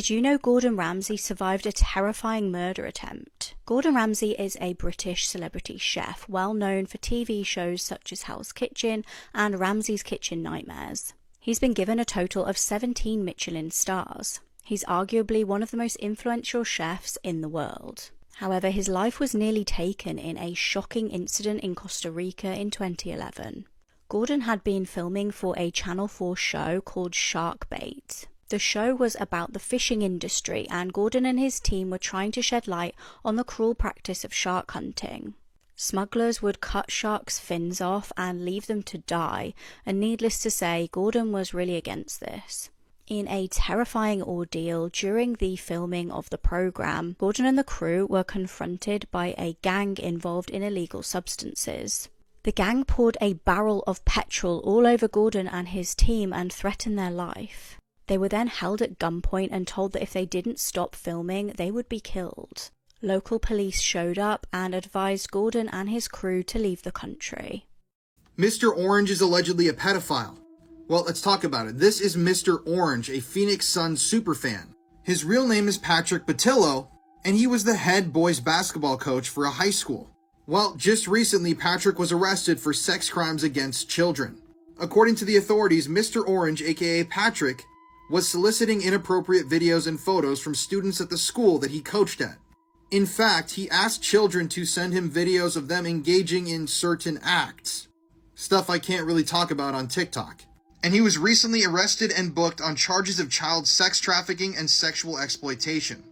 Did you know Gordon Ramsay survived a terrifying murder attempt? Gordon Ramsay is a British celebrity chef, well known for TV shows such as Hell's Kitchen and Ramsay's Kitchen Nightmares. He's been given a total of 17 Michelin stars. He's arguably one of the most influential chefs in the world. However, his life was nearly taken in a shocking incident in Costa Rica in 2011. Gordon had been filming for a Channel 4 show called Shark Bait. The show was about the fishing industry, and Gordon and his team were trying to shed light on the cruel practice of shark hunting. Smugglers would cut sharks' fins off and leave them to die, and needless to say, Gordon was really against this. In a terrifying ordeal during the filming of the program, Gordon and the crew were confronted by a gang involved in illegal substances. The gang poured a barrel of petrol all over Gordon and his team and threatened their life. They were then held at gunpoint and told that if they didn't stop filming, they would be killed. Local police showed up and advised Gordon and his crew to leave the country. Mr. Orange is allegedly a pedophile. Well, let's talk about it. This is Mr. Orange, a Phoenix Suns superfan. His real name is Patrick Patillo, and he was the head boys basketball coach for a high school. Well, just recently, Patrick was arrested for sex crimes against children. According to the authorities, Mr. Orange, aka Patrick, was soliciting inappropriate videos and photos from students at the school that he coached at. In fact, he asked children to send him videos of them engaging in certain acts. Stuff I can't really talk about on TikTok. And he was recently arrested and booked on charges of child sex trafficking and sexual exploitation.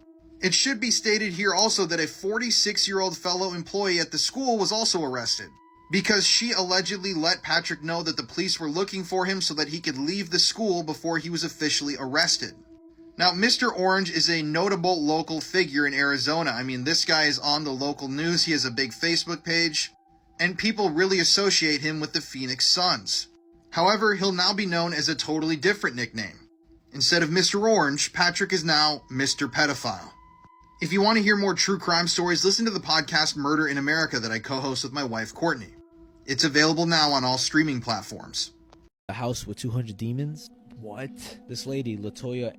It should be stated here also that a 46-year-old fellow employee at the school was also arrested, because she allegedly let Patrick know that the police were looking for him so that he could leave the school before he was officially arrested. Now, Mr. Orange is a notable local figure in Arizona. I mean, this guy is on the local news, he has a big Facebook page, and people really associate him with the Phoenix Suns. However, he'll now be known as a totally different nickname. Instead of Mr. Orange, Patrick is now Mr. Pedophile. If you want to hear more true crime stories, listen to the podcast Murder in America that I co-host with my wife, Courtney. It's available now on all streaming platforms. A house with 200 demons? What? This lady, Latoya,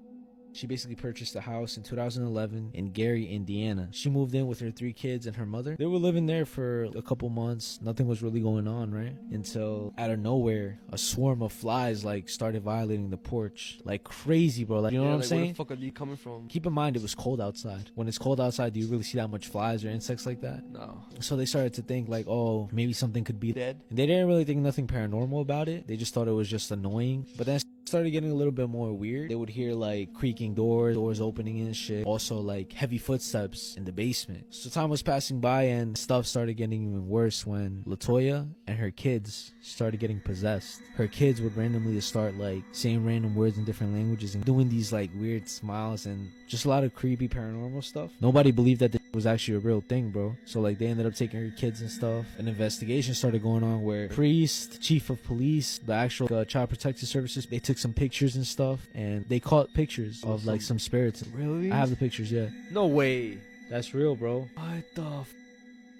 she basically purchased a house in 2011 in Gary, Indiana. She moved in with her 3 kids and her mother. They were living there for a couple months. Nothing was really going on, right? Until out of nowhere, a swarm of flies started violating the porch like crazy, bro. You know what I'm saying? Where the fuck are they coming from? Keep in mind, it was cold outside. When it's cold outside, do you really see that much flies or insects like that? No. So they started to think oh, maybe something could be dead. And they didn't really think nothing paranormal about it. They just thought it was just annoying. But then started getting a little bit more weird. They would hear creaking doors opening and shit. Also heavy footsteps in the basement. So time was passing by and stuff started getting even worse when Latoya and her kids started getting possessed. Her kids would randomly just start saying random words in different languages and doing these weird smiles and just a lot of creepy paranormal stuff. Nobody believed that this was actually a real thing, bro. So they ended up taking her kids and stuff. An investigation started going on where priest, chief of police, the actual child protective services, they took some pictures and stuff and they caught pictures of some spirits. Really? I have the pictures, yeah. No way. That's real, bro. What the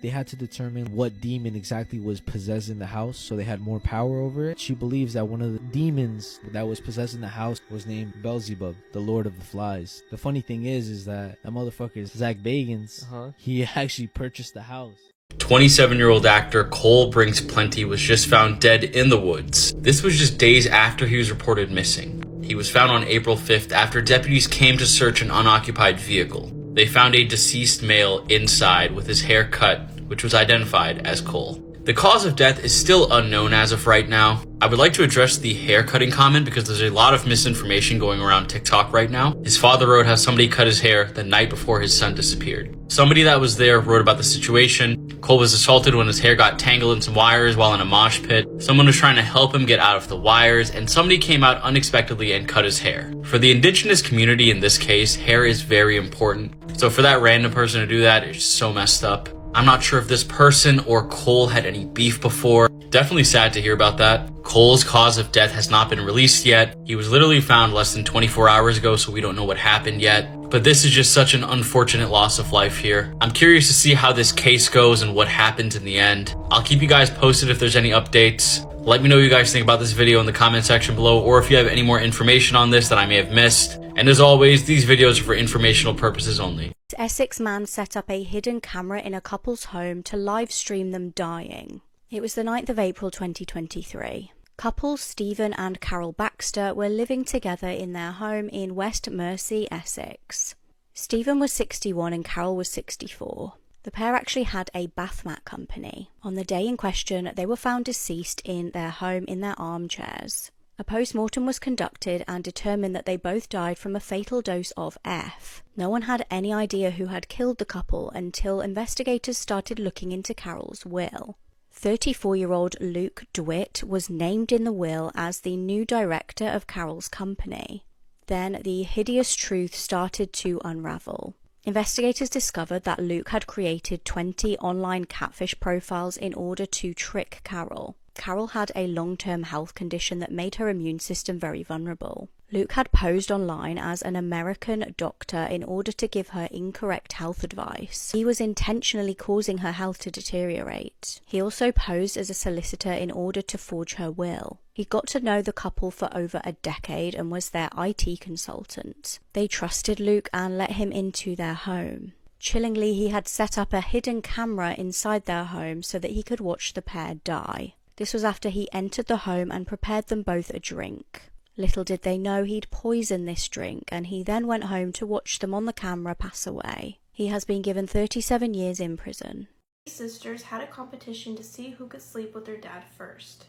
They had to determine what demon exactly was possessing the house, so they had more power over it. She believes that one of the demons that was possessing the house was named Beelzebub, the Lord of the Flies. The funny thing is that motherfucker, Zach Bagans, he actually purchased the house. 27-year-old actor Cole Brinks Plenty was just found dead in the woods. This was just days after he was reported missing. He was found on April 5th after deputies came to search an unoccupied vehicle. They found a deceased male inside with his hair cut, which was identified as Cole. The cause of death is still unknown as of right now. I would like to address the hair cutting comment because there's a lot of misinformation going around TikTok right now. His father wrote how somebody cut his hair the night before his son disappeared. Somebody that was there wrote about the situation. Cole was assaulted when his hair got tangled in some wires while in a mosh pit. Someone was trying to help him get out of the wires, and somebody came out unexpectedly and cut his hair. For the indigenous community in this case, hair is very important. So for that random person to do that, it's so messed up. I'm not sure if this person or Cole had any beef before. Definitely sad to hear about that. Cole's cause of death has not been released yet. He was literally found less than 24 hours ago, so we don't know what happened yet. But this is just such an unfortunate loss of life here. I'm curious to see how this case goes and what happens in the end. I'll keep you guys posted if there's any updates. Let me know what you guys think about this video in the comment section below, or if you have any more information on this that I may have missed. And as always, these videos are for informational purposes only. Essex man set up a hidden camera in a couple's home to live stream them dying. It was the 9th of April 2023. Couples Stephen and Carol Baxter were living together in their home in West Mersey, Essex. Stephen was 61 and Carol was 64. The pair actually had a bath mat company. On the day in question, they were found deceased in their home in their armchairs. A post-mortem was conducted and determined that they both died from a fatal dose of F. No one had any idea who had killed the couple until investigators started looking into Carol's will. 34-year-old Luke DeWitt was named in the will as the new director of Carol's company. Then the hideous truth started to unravel. Investigators discovered that Luke had created 20 online catfish profiles in order to trick Carol. Carol had a long-term health condition that made her immune system very vulnerable. Luke had posed online as an American doctor in order to give her incorrect health advice. He was intentionally causing her health to deteriorate. He also posed as a solicitor in order to forge her will. He got to know the couple for over a decade and was their IT consultant. They trusted Luke and let him into their home. Chillingly, he had set up a hidden camera inside their home so that he could watch the pair die. This was after he entered the home and prepared them both a drink. Little did they know he'd poisoned this drink, and he then went home to watch them on the camera pass away. He has been given 37 years in prison. Sisters had a competition to see who could sleep with their dad first.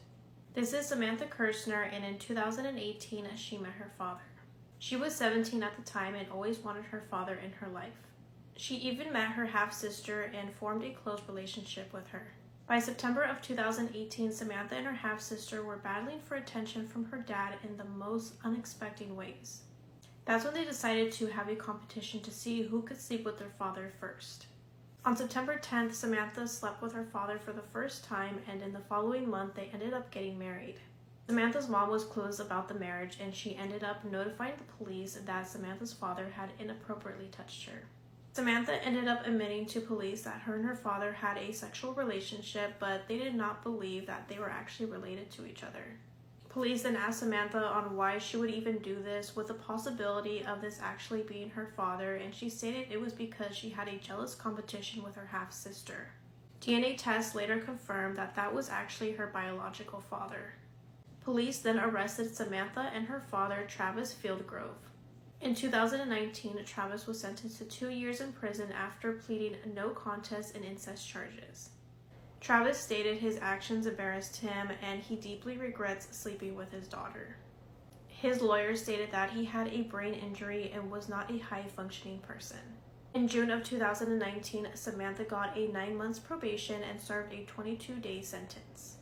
This is Samantha Kirshner, and in 2018 she met her father. She was 17 at the time and always wanted her father in her life. She even met her half-sister and formed a close relationship with her. By September of 2018, Samantha and her half-sister were battling for attention from her dad in the most unexpected ways. That's when they decided to have a competition to see who could sleep with their father first. On September 10th, Samantha slept with her father for the first time, and in the following month they ended up getting married. Samantha's mom was clueless about the marriage, and she ended up notifying the police that Samantha's father had inappropriately touched her. Samantha ended up admitting to police that her and her father had a sexual relationship, but they did not believe that they were actually related to each other. Police then asked Samantha on why she would even do this, with the possibility of this actually being her father, and she stated it was because she had a jealous competition with her half-sister. DNA tests later confirmed that that was actually her biological father. Police then arrested Samantha and her father, Travis Fieldgrove. In 2019, Travis was sentenced to 2 years in prison after pleading no contest in incest charges. Travis stated his actions embarrassed him and he deeply regrets sleeping with his daughter. His lawyer stated that he had a brain injury and was not a high-functioning person. In June of 2019, Samantha got a 9 months probation and served a 22-day sentence.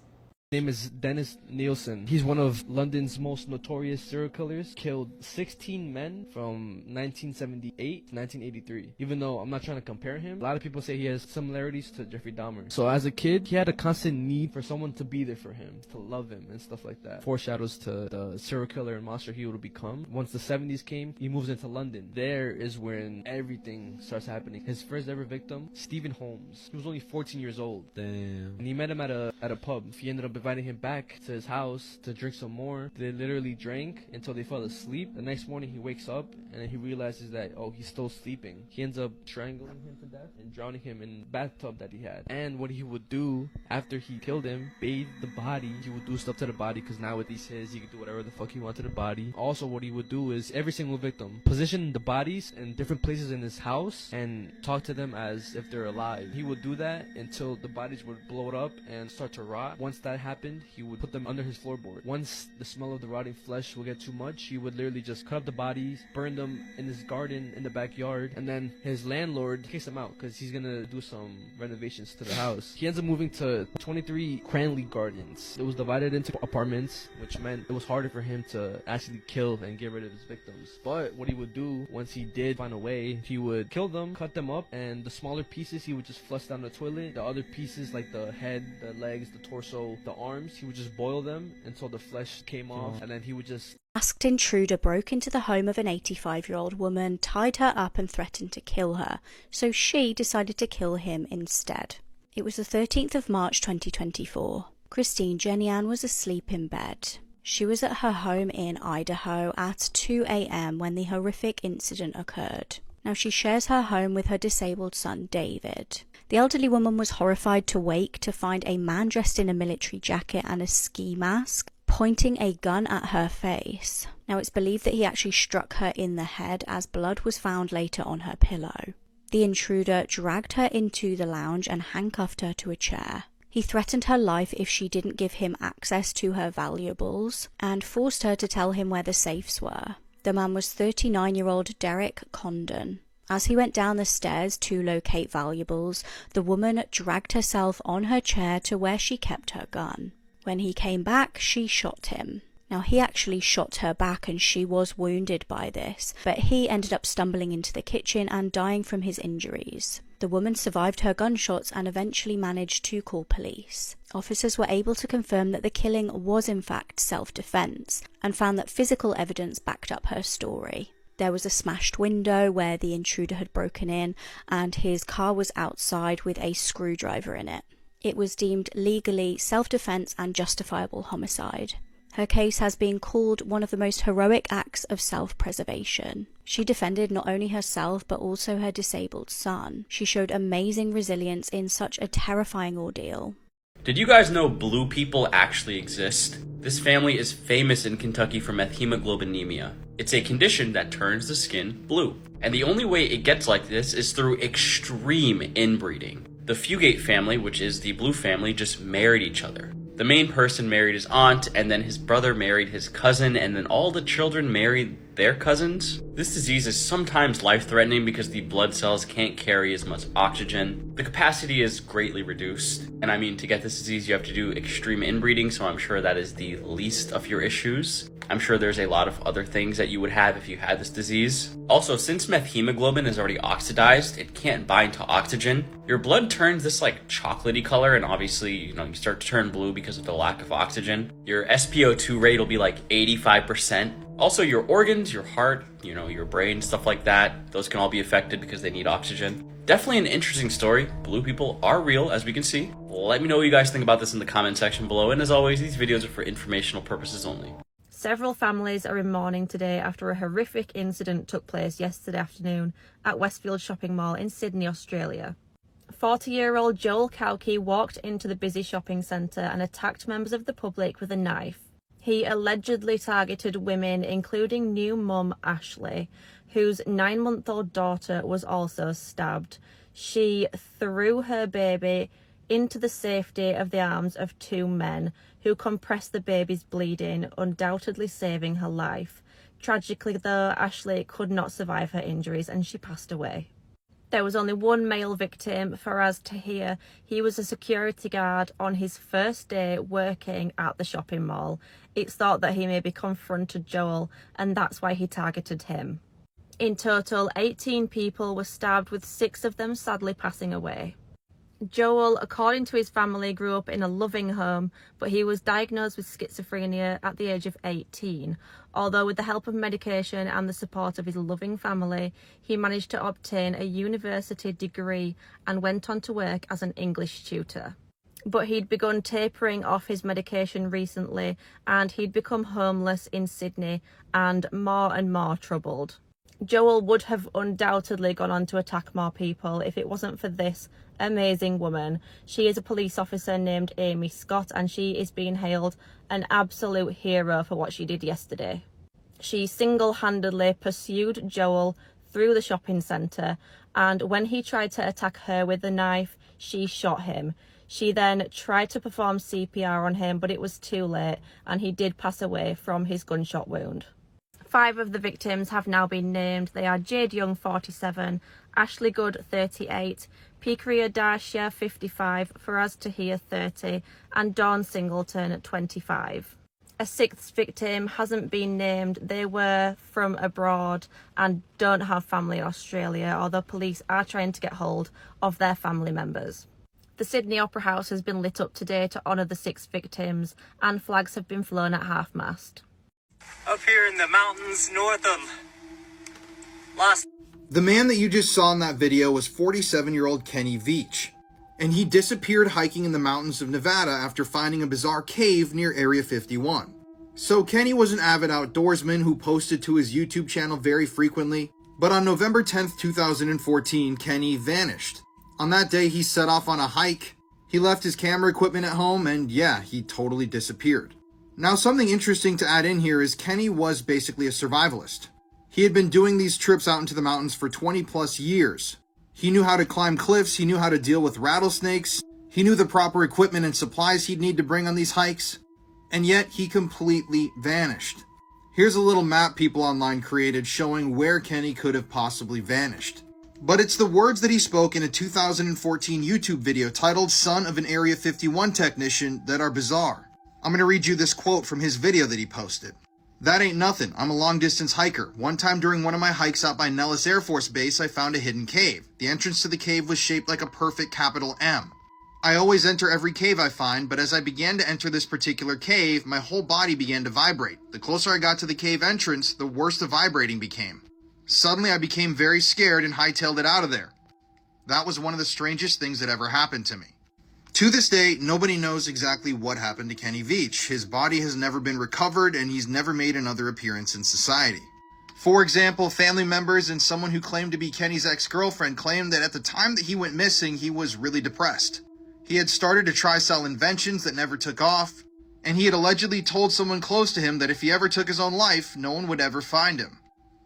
Name is Dennis Nielsen. He's one of London's most notorious serial killers. Killed 16 men from 1978 to 1983. Even though I'm not trying to compare him, a lot of people say he has similarities to Jeffrey Dahmer. So as a kid, he had a constant need for someone to be there for him, to love him and stuff like that. Foreshadows to the serial killer and monster he would become. Once the 70s came, he moves into London. There is when everything starts happening. His first ever victim, Stephen Holmes. He was only 14 years old. Damn. And he met him at a pub. He ended up inviting him back to his house to drink some more. They literally drank until they fell asleep. The next morning he wakes up and then he realizes that, oh, he's still sleeping. He ends up strangling him to death and drowning him in the bathtub that he had. And what he would do after he killed him, bathe the body. He would do stuff to the body because now with these his, he could do whatever the fuck he wanted to the body. Also, what he would do is every single victim, position the bodies in different places in his house and talk to them as if they're alive. He would do that until the bodies would blow up and start to rot. Once that happened, he would put them under his floorboard. Once the smell of the rotting flesh would get too much, he would literally just cut up the bodies, burn them in his garden in the backyard, and then his landlord kicks him out because he's gonna do some renovations to the house. He ends up moving to 23 Cranley Gardens. It was divided into apartments, which meant it was harder for him to actually kill and get rid of his victims. But what he would do, once he did find a way, he would kill them, cut them up, and the smaller pieces he would just flush down the toilet. The other pieces, like the head, the legs, the torso, the arms, he would just boil them until the flesh came off, and then he would just... Masked intruder broke into the home of an 85-year-old woman, tied her up and threatened to kill her, so she decided to kill him instead. It was the 13th of March 2024. Christine Genian was asleep in bed. She was at her home in Idaho at 2 a.m. when the horrific incident occurred. Now, she shares her home with her disabled son, David. The elderly woman was horrified to wake to find a man dressed in a military jacket and a ski mask pointing a gun at her face. Now, it's believed that he actually struck her in the head, as blood was found later on her pillow. The intruder dragged her into the lounge and handcuffed her to a chair. He threatened her life if she didn't give him access to her valuables and forced her to tell him where the safes were. The man was 39-year-old Derek Condon. As he went down the stairs to locate valuables, the woman dragged herself on her chair to where she kept her gun. When he came back, she shot him. Now, he actually shot her back and she was wounded by this, but he ended up stumbling into the kitchen and dying from his injuries. The woman survived her gunshots and eventually managed to call police. Officers were able to confirm that the killing was in fact self-defense and found that physical evidence backed up her story. There was a smashed window where the intruder had broken in, and his car was outside with a screwdriver in it. It was deemed legally self-defense and justifiable homicide. Her case has been called one of the most heroic acts of self-preservation. She defended not only herself but also her disabled son. She showed amazing resilience in such a terrifying ordeal. Did you guys know blue people actually exist? This family is famous in Kentucky for methemoglobinemia. It's a condition that turns the skin blue. And the only way it gets like this is through extreme inbreeding. The Fugate family, which is the blue family, just married each other. The main person married his aunt, and then his brother married his cousin, and then all the children married their cousins. This disease is sometimes life-threatening because the blood cells can't carry as much oxygen. The capacity is greatly reduced. And I mean, to get this disease, you have to do extreme inbreeding, so I'm sure that is the least of your issues. I'm sure there's a lot of other things that you would have if you had this disease. Also, since methemoglobin is already oxidized, it can't bind to oxygen. Your blood turns this like chocolatey color, and obviously, you start to turn blue because of the lack of oxygen. Your SpO2 rate will be like 85%. Also, your organs, your heart, your brain, stuff like that, those can all be affected because they need oxygen. Definitely an interesting story. Blue people are real, as we can see. Let me know what you guys think about this in the comment section below, and as always, these videos are for informational purposes only. Several families are in mourning today after a horrific incident took place yesterday afternoon at Westfield Shopping Mall in Sydney, Australia. 40-year-old Joel Kauke walked into the busy shopping centre and attacked members of the public with a knife. He allegedly targeted women, including new mum Ashley, whose 9-month-old daughter was also stabbed. She threw her baby into the safety of the arms of two men who compressed the baby's bleeding, undoubtedly saving her life. Tragically, though, Ashley could not survive her injuries and she passed away. There was only one male victim, Faraz Tahir. He was a security guard on his first day working at the shopping mall. It's thought that he maybe confronted Joel, and that's why he targeted him. In total, 18 people were stabbed, with 6 of them sadly passing away. Joel, according to his family, grew up in a loving home, but he was diagnosed with schizophrenia at the age of 18. Although with the help of medication and the support of his loving family, he managed to obtain a university degree and went on to work as an English tutor. But he'd begun tapering off his medication recently, and he'd become homeless in Sydney and more troubled. Joel would have undoubtedly gone on to attack more people if it wasn't for this amazing woman. She is a police officer named Amy Scott, and she is being hailed an absolute hero for what she did yesterday. She single-handedly pursued Joel through the shopping centre, and when he tried to attack her with the knife, she shot him. She then tried to perform CPR on him, but it was too late, and he did pass away from his gunshot wound. 5 of the victims have now been named. They are Jade Young, 47, Ashley Good, 38, Pikriya Darshia, 55, Faraz Tahir, 30, and Dawn Singleton, 25. A 6th victim hasn't been named. They were from abroad and don't have family in Australia, although police are trying to get hold of their family members. The Sydney Opera House has been lit up today to honour the 6 victims, and flags have been flown at half-mast. Up here in the mountains north of Las... The man that you just saw in that video was 47-year-old Kenny Veach, and he disappeared hiking in the mountains of Nevada after finding a bizarre cave near Area 51. So Kenny was an avid outdoorsman who posted to his YouTube channel very frequently, but on November 10th, 2014, Kenny vanished. On that day, he set off on a hike, he left his camera equipment at home, and yeah, he totally disappeared. Now, something interesting to add in here is Kenny was basically a survivalist. He had been doing these trips out into the mountains for 20 plus years. He knew how to climb cliffs, he knew how to deal with rattlesnakes, he knew the proper equipment and supplies he'd need to bring on these hikes, and yet he completely vanished. Here's a little map people online created showing where Kenny could have possibly vanished. But it's the words that he spoke in a 2014 YouTube video titled "Son of an Area 51 Technician" that are bizarre. I'm going to read you this quote from his video that he posted. "That ain't nothing. I'm a long-distance hiker. One time during one of my hikes out by Nellis Air Force Base, I found a hidden cave. The entrance to the cave was shaped like a perfect capital M. I always enter every cave I find, but as I began to enter this particular cave, my whole body began to vibrate. The closer I got to the cave entrance, the worse the vibrating became. Suddenly I became very scared and hightailed it out of there. That was one of the strangest things that ever happened to me." To this day, nobody knows exactly what happened to Kenny Veach. His body has never been recovered, and he's never made another appearance in society. For example, family members and someone who claimed to be Kenny's ex-girlfriend claimed that at the time that he went missing, he was really depressed. He had started to try sell inventions that never took off, and he had allegedly told someone close to him that if he ever took his own life, no one would ever find him.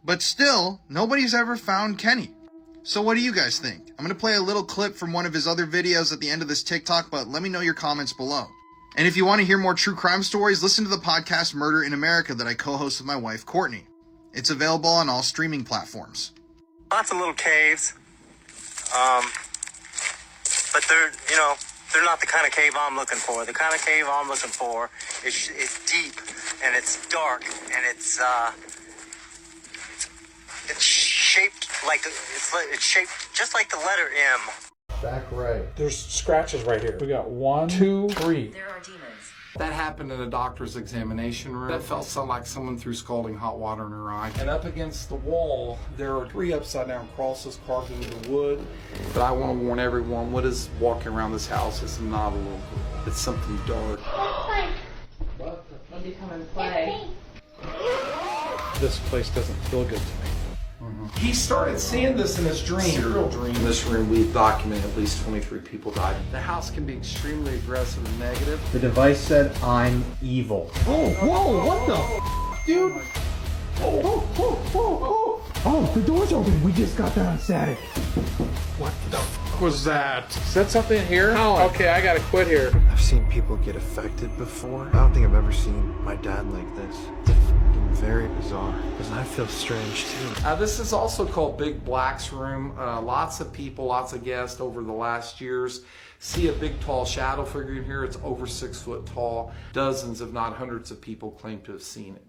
But still, nobody's ever found Kenny. So what do you guys think? I'm going to play a little clip from one of his other videos at the end of this TikTok, but let me know your comments below. And if you want to hear more true crime stories, listen to the podcast Murder in America that I co-host with my wife, Courtney. It's available on all streaming platforms. Lots of little caves. But they're not the kind of cave I'm looking for. The kind of cave I'm looking for is deep, and it's dark, and it's shaped like it's shaped just like the letter M. Back right. There's scratches right here. We got 1, 2, 3. There are demons. That happened in a doctor's examination room. That felt so like someone threw scalding hot water in her eye. And up against the wall, there are 3 upside down crosses carved into the wood. But I want to warn everyone, what is walking around this house is not a local. It's something dark. What? When you come and play? This place doesn't feel good to me. He started seeing this in his dream. Serial dream. In this room, we've documented at least 23 people died. The house can be extremely aggressive and negative. The device said, "I'm evil." Oh, whoa, what the? Dude. Oh, the door's open. We just got that on static. What the was that? Is that something in here? Oh, okay, I gotta quit here. I've seen people get affected before. I don't think I've ever seen my dad like this. It's very bizarre, because I feel strange too. This is also called Big Black's room. Lots of people, lots of guests over the last years see a big tall shadow figure in here. It's over 6 foot tall. Dozens, if not hundreds of people claim to have seen it.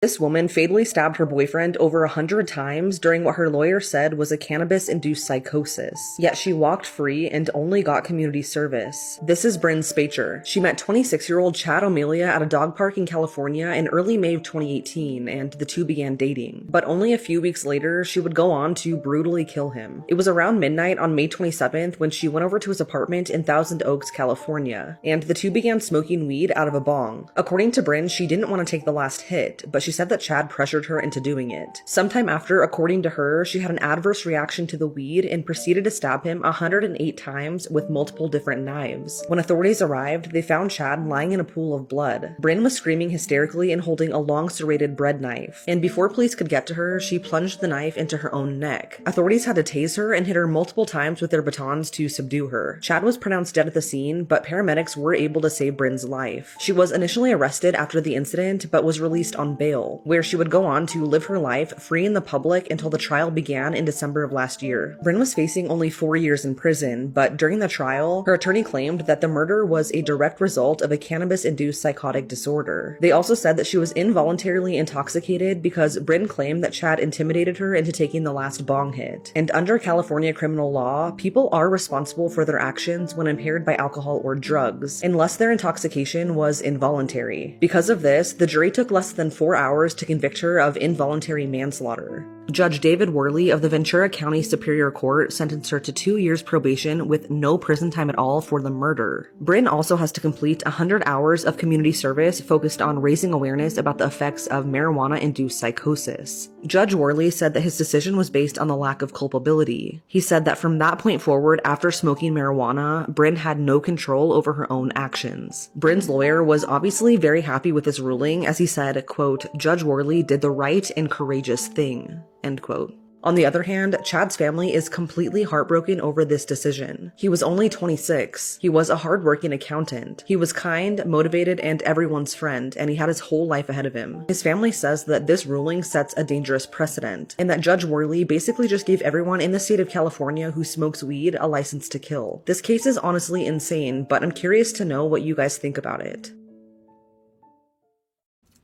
This woman fatally stabbed her boyfriend over 100 times during what her lawyer said was a cannabis-induced psychosis. Yet she walked free and only got community service. This is Bryn Spacher. She met 26-year-old Chad O'Melia at a dog park in California in early May of 2018, and the two began dating. But only a few weeks later, she would go on to brutally kill him. It was around midnight on May 27th when she went over to his apartment in Thousand Oaks, California, and the two began smoking weed out of a bong. According to Bryn, she didn't want to take the last hit, but she said that Chad pressured her into doing it. Sometime after, according to her, she had an adverse reaction to the weed and proceeded to stab him 108 times with multiple different knives. When authorities arrived, they found Chad lying in a pool of blood. Bryn was screaming hysterically and holding a long serrated bread knife, and before police could get to her, she plunged the knife into her own neck. Authorities had to tase her and hit her multiple times with their batons to subdue her. Chad was pronounced dead at the scene, but paramedics were able to save Bryn's life. She was initially arrested after the incident, but was released on bail. jail, where she would go on to live her life free in the public until the trial began in December of last year. Bryn was facing only 4 years in prison, but during the trial, her attorney claimed that the murder was a direct result of a cannabis-induced psychotic disorder. They also said that she was involuntarily intoxicated because Bryn claimed that Chad intimidated her into taking the last bong hit. And under California criminal law, people are responsible for their actions when impaired by alcohol or drugs, unless their intoxication was involuntary. Because of this, the jury took less than 4 hours to convict her of involuntary manslaughter. Judge David Worley of the Ventura County Superior Court sentenced her to 2 years probation with no prison time at all for the murder. Bryn also has to complete 100 hours of community service focused on raising awareness about the effects of marijuana-induced psychosis. Judge Worley said that his decision was based on the lack of culpability. He said that from that point forward, after smoking marijuana, Bryn had no control over her own actions. Bryn's lawyer was obviously very happy with this ruling, as he said, quote, "Judge Worley did the right and courageous thing," end quote. On the other hand, Chad's family is completely heartbroken over this decision. He was only 26. He was a hardworking accountant. He was kind, motivated, and everyone's friend, and he had his whole life ahead of him. His family says that this ruling sets a dangerous precedent, and that Judge Worley basically just gave everyone in the state of California who smokes weed a license to kill. This case is honestly insane, but I'm curious to know what you guys think about it.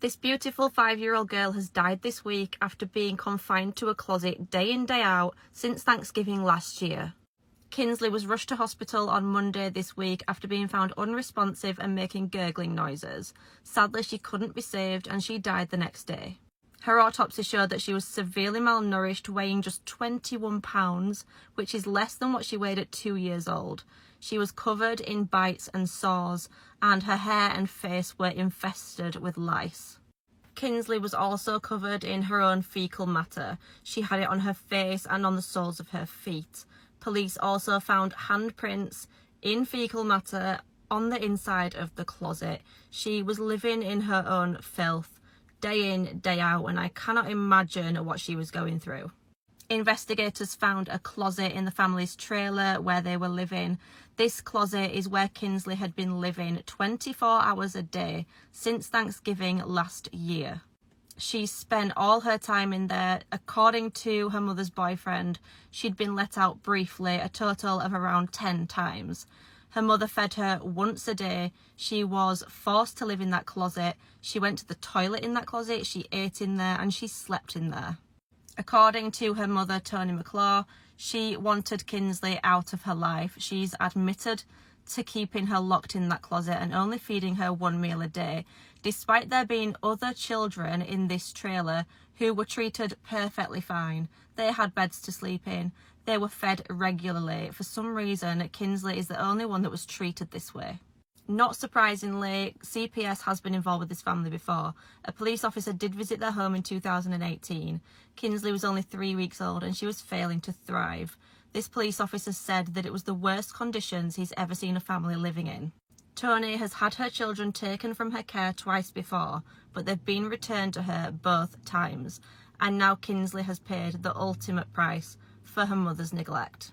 This beautiful 5-year-old girl has died this week after being confined to a closet day in, day out since Thanksgiving last year. Kinsley was rushed to hospital on Monday this week after being found unresponsive and making gurgling noises. Sadly, she couldn't be saved and she died the next day. Her autopsy showed that she was severely malnourished, weighing just 21 pounds, which is less than what she weighed at 2 years old. She was covered in bites and sores, and her hair and face were infested with lice. Kinsley was also covered in her own fecal matter. She had it on her face and on the soles of her feet. Police also found handprints in fecal matter on the inside of the closet. She was living in her own filth, day in, day out, and I cannot imagine what she was going through. Investigators found a closet in the family's trailer where they were living. This closet is where Kinsley had been living 24 hours a day since Thanksgiving last year. She spent all her time in there. According to her mother's boyfriend, she'd been let out briefly a total of around 10 times. Her mother fed her once a day. She was forced to live in that closet. She went to the toilet in that closet, she ate in there, and she slept in there. According to her mother, Toni McClure, she wanted Kinsley out of her life. She's admitted to keeping her locked in that closet and only feeding her 1 meal a day, despite there being other children in this trailer who were treated perfectly fine. They had beds to sleep in. They were fed regularly. For some reason, Kinsley is the only one that was treated this way. Not surprisingly, CPS has been involved with this family before. A police officer did visit their home in 2018. Kinsley was only 3 weeks old and she was failing to thrive. This police officer said that it was the worst conditions he's ever seen a family living in. Toni has had her children taken from her care twice before, but they've been returned to her both times. And now Kinsley has paid the ultimate price for her mother's neglect.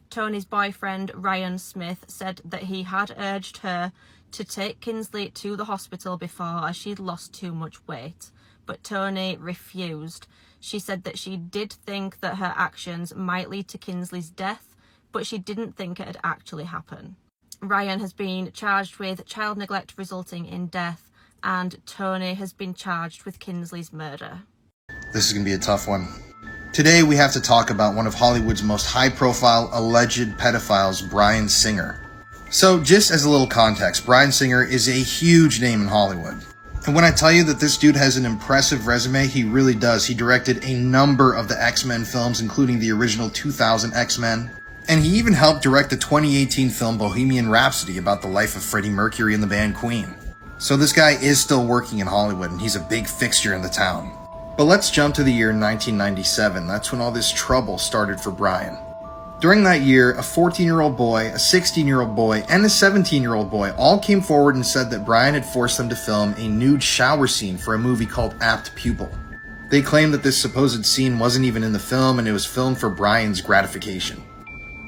Toni's boyfriend, Ryan Smith, said that he had urged her to take Kinsley to the hospital before as she'd lost too much weight, but Toni refused. She said that she did think that her actions might lead to Kinsley's death, but she didn't think it'd actually happen. Ryan has been charged with child neglect resulting in death, and Toni has been charged with Kinsley's murder. This is going to be a tough one. Today we have to talk about one of Hollywood's most high-profile alleged pedophiles, Bryan Singer. So just as a little context, Bryan Singer is a huge name in Hollywood. And when I tell you that this dude has an impressive resume, he really does. He directed a number of the X-Men films, including the original 2000 X-Men. And he even helped direct the 2018 film Bohemian Rhapsody about the life of Freddie Mercury and the band Queen. So this guy is still working in Hollywood, and he's a big fixture in the town. But let's jump to the year 1997. That's when all this trouble started for Bryan. During that year, a 14-year-old boy, a 16-year-old boy, and a 17-year-old boy all came forward and said that Bryan had forced them to film a nude shower scene for a movie called Apt Pupil. They claimed that this supposed scene wasn't even in the film and it was filmed for Bryan's gratification.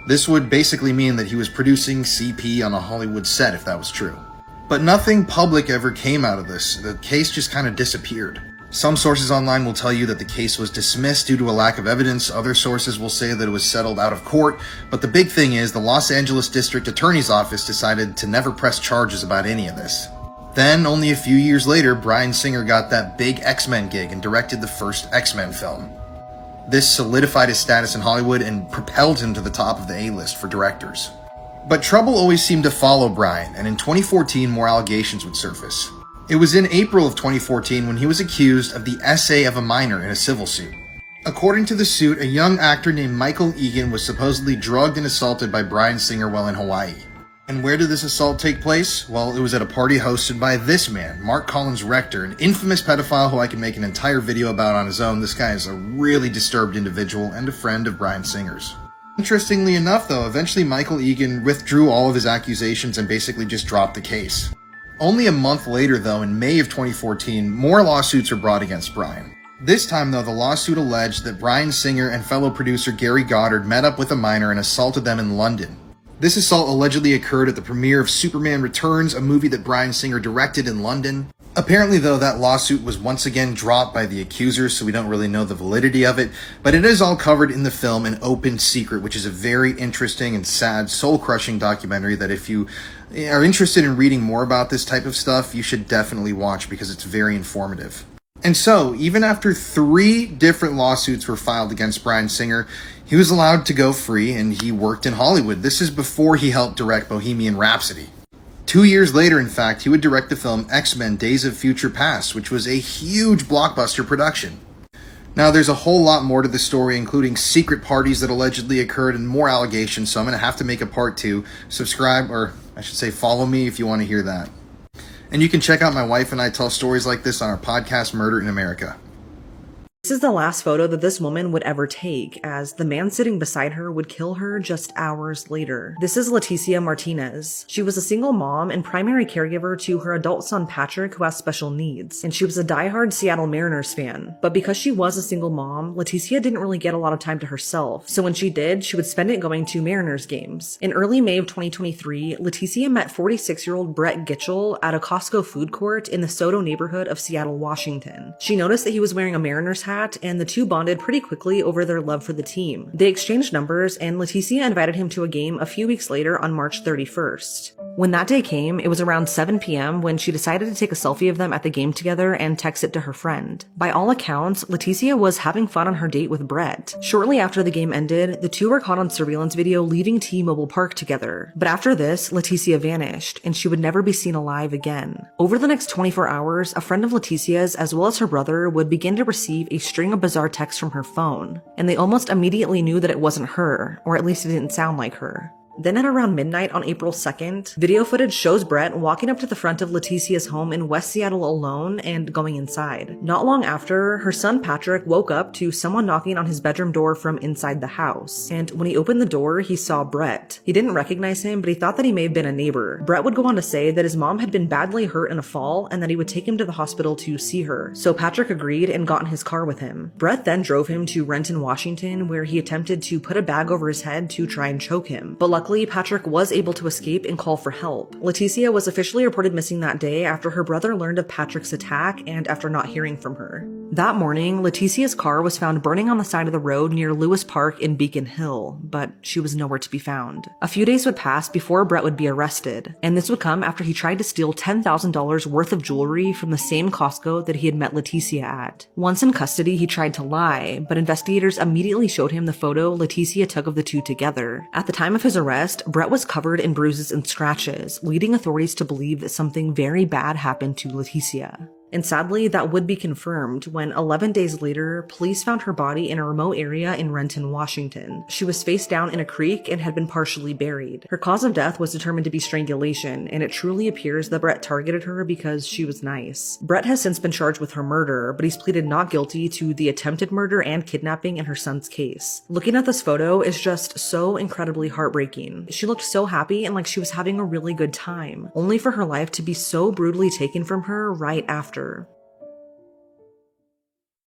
This would basically mean that he was producing CP on a Hollywood set if that was true. But nothing public ever came out of this. The case just kind of disappeared. Some sources online will tell you that the case was dismissed due to a lack of evidence. Other sources will say that it was settled out of court. But the big thing is the Los Angeles District Attorney's Office decided to never press charges about any of this. Then, only a few years later, Bryan Singer got that big X-Men gig and directed the first X-Men film. This solidified his status in Hollywood and propelled him to the top of the A-list for directors. But trouble always seemed to follow Bryan, and in 2014 more allegations would surface. It was in April of 2014 when he was accused of the essay of a minor in a civil suit. According to the suit, a young actor named Michael Egan was supposedly drugged and assaulted by Bryan Singer while in Hawaii. And where did this assault take place? Well, it was at a party hosted by this man, Mark Collins Rector, an infamous pedophile who I can make an entire video about on his own. This guy is a really disturbed individual and a friend of Bryan Singer's. Interestingly enough, though, eventually Michael Egan withdrew all of his accusations and basically just dropped the case. Only a month later, though, in May of 2014, more lawsuits were brought against Bryan. This time, though, the lawsuit alleged that Bryan Singer and fellow producer Gary Goddard met up with a minor and assaulted them in London. This assault allegedly occurred at the premiere of Superman Returns, a movie that Bryan Singer directed in London. Apparently, though, that lawsuit was once again dropped by the accusers, so we don't really know the validity of it, but it is all covered in the film An Open Secret, which is a very interesting and sad, soul-crushing documentary that if you are interested in reading more about this type of stuff, you should definitely watch because it's very informative. And so, even after 3 different lawsuits were filed against Bryan Singer, he was allowed to go free and he worked in Hollywood. This is before he helped direct Bohemian Rhapsody. 2 years later, in fact, he would direct the film X-Men Days of Future Past, which was a huge blockbuster production. Now, there's a whole lot more to the story, including secret parties that allegedly occurred and more allegations, so I'm going to have to make a part 2. Subscribe, or I should say follow me if you want to hear that. And you can check out my wife and I tell stories like this on our podcast, Murder in America. This is the last photo that this woman would ever take, as the man sitting beside her would kill her just hours later. This is Leticia Martinez. She was a single mom and primary caregiver to her adult son Patrick, who has special needs, and she was a diehard Seattle Mariners fan. But because she was a single mom, Leticia didn't really get a lot of time to herself, so when she did, she would spend it going to Mariners games. In early May of 2023, Leticia met 46-year-old Brett Gitchell at a Costco food court in the Soto neighborhood of Seattle, Washington. She noticed that he was wearing a Mariners hat, and the two bonded pretty quickly over their love for the team. They exchanged numbers, and Leticia invited him to a game a few weeks later on March 31st. When that day came, it was around 7 p.m. when she decided to take a selfie of them at the game together and text it to her friend. By all accounts, Leticia was having fun on her date with Brett. Shortly after the game ended, the two were caught on surveillance video leaving T-Mobile Park together. But after this, Leticia vanished, and she would never be seen alive again. Over the next 24 hours, a friend of Leticia's, as well as her brother, would begin to receive a string of bizarre texts from her phone, and they almost immediately knew that it wasn't her, or at least it didn't sound like her. Then at around midnight on April 2nd, video footage shows Brett walking up to the front of Leticia's home in West Seattle alone and going inside. Not long after, her son Patrick woke up to someone knocking on his bedroom door from inside the house, and when he opened the door, he saw Brett. He didn't recognize him, but he thought that he may have been a neighbor. Brett would go on to say that his mom had been badly hurt in a fall and that he would take him to the hospital to see her, so Patrick agreed and got in his car with him. Brett then drove him to Renton, Washington, where he attempted to put a bag over his head to try and choke him, but luckily Patrick was able to escape and call for help. Leticia was officially reported missing that day after her brother learned of Patrick's attack and after not hearing from her. That morning, Leticia's car was found burning on the side of the road near Lewis Park in Beacon Hill, but she was nowhere to be found. A few days would pass before Brett would be arrested, and this would come after he tried to steal $10,000 worth of jewelry from the same Costco that he had met Leticia at. Once in custody, he tried to lie, but investigators immediately showed him the photo Leticia took of the two together. At the time of his arrest, Brett was covered in bruises and scratches, leading authorities to believe that something very bad happened to Leticia. And sadly, that would be confirmed when 11 days later, police found her body in a remote area in Renton, Washington. She was face down in a creek and had been partially buried. Her cause of death was determined to be strangulation, and it truly appears that Brett targeted her because she was nice. Brett has since been charged with her murder, but he's pleaded not guilty to the attempted murder and kidnapping in her son's case. Looking at this photo is just so incredibly heartbreaking. She looked so happy and like she was having a really good time, only for her life to be so brutally taken from her right after.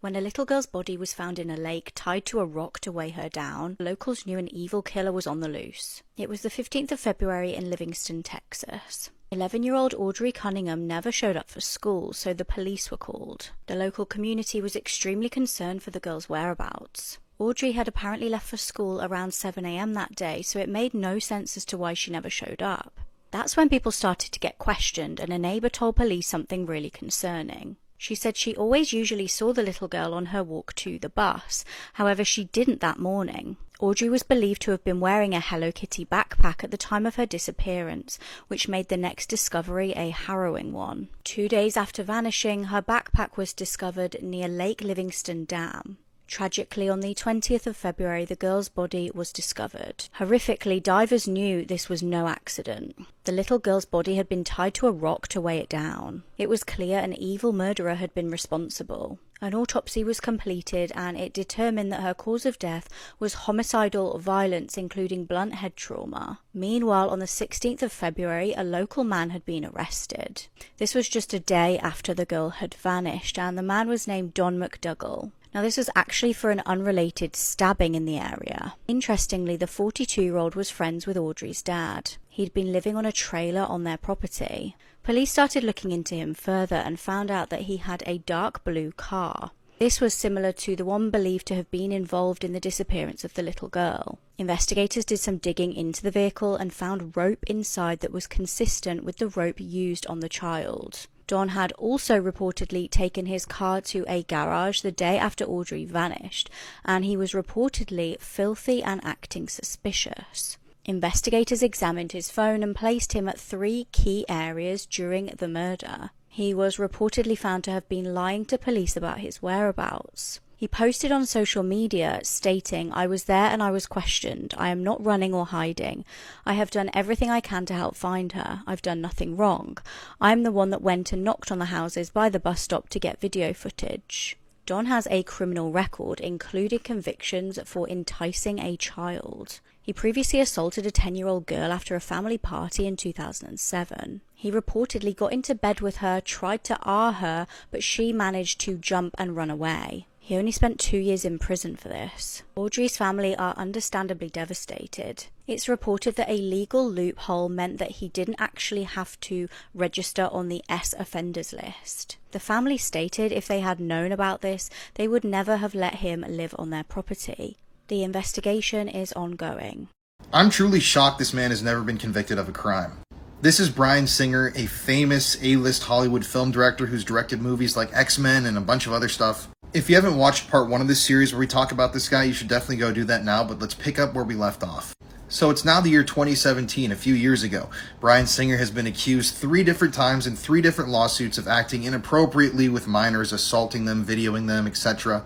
When a little girl's body was found in a lake tied to a rock to weigh her down, locals knew an evil killer was on the loose. It was the 15th of February in Livingston, Texas. 11-year-old Audrey Cunningham never showed up for school, so the police were called. The local community was extremely concerned for the girl's whereabouts. Audrey had apparently left for school around 7 a.m. that day, so it made no sense as to why she never showed up. That's when people started to get questioned, and a neighbor told police something really concerning. She said she always usually saw the little girl on her walk to the bus. However, she didn't that morning. Audrey was believed to have been wearing a Hello Kitty backpack at the time of her disappearance, which made the next discovery a harrowing one. 2 days after vanishing, her backpack was discovered near Lake Livingston Dam. Tragically, on the 20th of February, the girl's body was discovered. Horrifically, divers knew this was no accident. The little girl's body had been tied to a rock to weigh it down. It was clear an evil murderer had been responsible. An autopsy was completed and it determined that her cause of death was homicidal violence, including blunt head trauma. Meanwhile, on the 16th of February, a local man had been arrested. This was just a day after the girl had vanished, and the man was named Don McDougall. Now, this was actually for an unrelated stabbing in the area. Interestingly, the 42-year-old was friends with Audrey's dad. He'd been living on a trailer on their property. Police started looking into him further and found out that he had a dark blue car. This was similar to the one believed to have been involved in the disappearance of the little girl. Investigators did some digging into the vehicle and found rope inside that was consistent with the rope used on the child. Don had also reportedly taken his car to a garage the day after Audrey vanished, and he was reportedly filthy and acting suspicious. Investigators examined his phone and placed him at 3 key areas during the murder. He was reportedly found to have been lying to police about his whereabouts. He posted on social media stating, "I was there and I was questioned. I am not running or hiding. I have done everything I can to help find her. I've done nothing wrong. I am the one that went and knocked on the houses by the bus stop to get video footage." Don has a criminal record, including convictions for enticing a child. He previously assaulted a 10-year-old girl after a family party in 2007. He reportedly got into bed with her, tried to R her, but she managed to jump and run away. He only spent 2 years in prison for this. Audrey's family are understandably devastated. It's reported that a legal loophole meant that he didn't actually have to register on the S offenders list. The family stated if they had known about this, they would never have let him live on their property. The investigation is ongoing. I'm truly shocked this man has never been convicted of a crime. This is Bryan Singer, a famous A-list Hollywood film director who's directed movies like X-Men and a bunch of other stuff. If you haven't watched part 1 of this series where we talk about this guy, you should definitely go do that now, but let's pick up where we left off. So it's now the year 2017, a few years ago. Bryan Singer has been accused 3 different times in 3 different lawsuits of acting inappropriately with minors, assaulting them, videoing them, etc.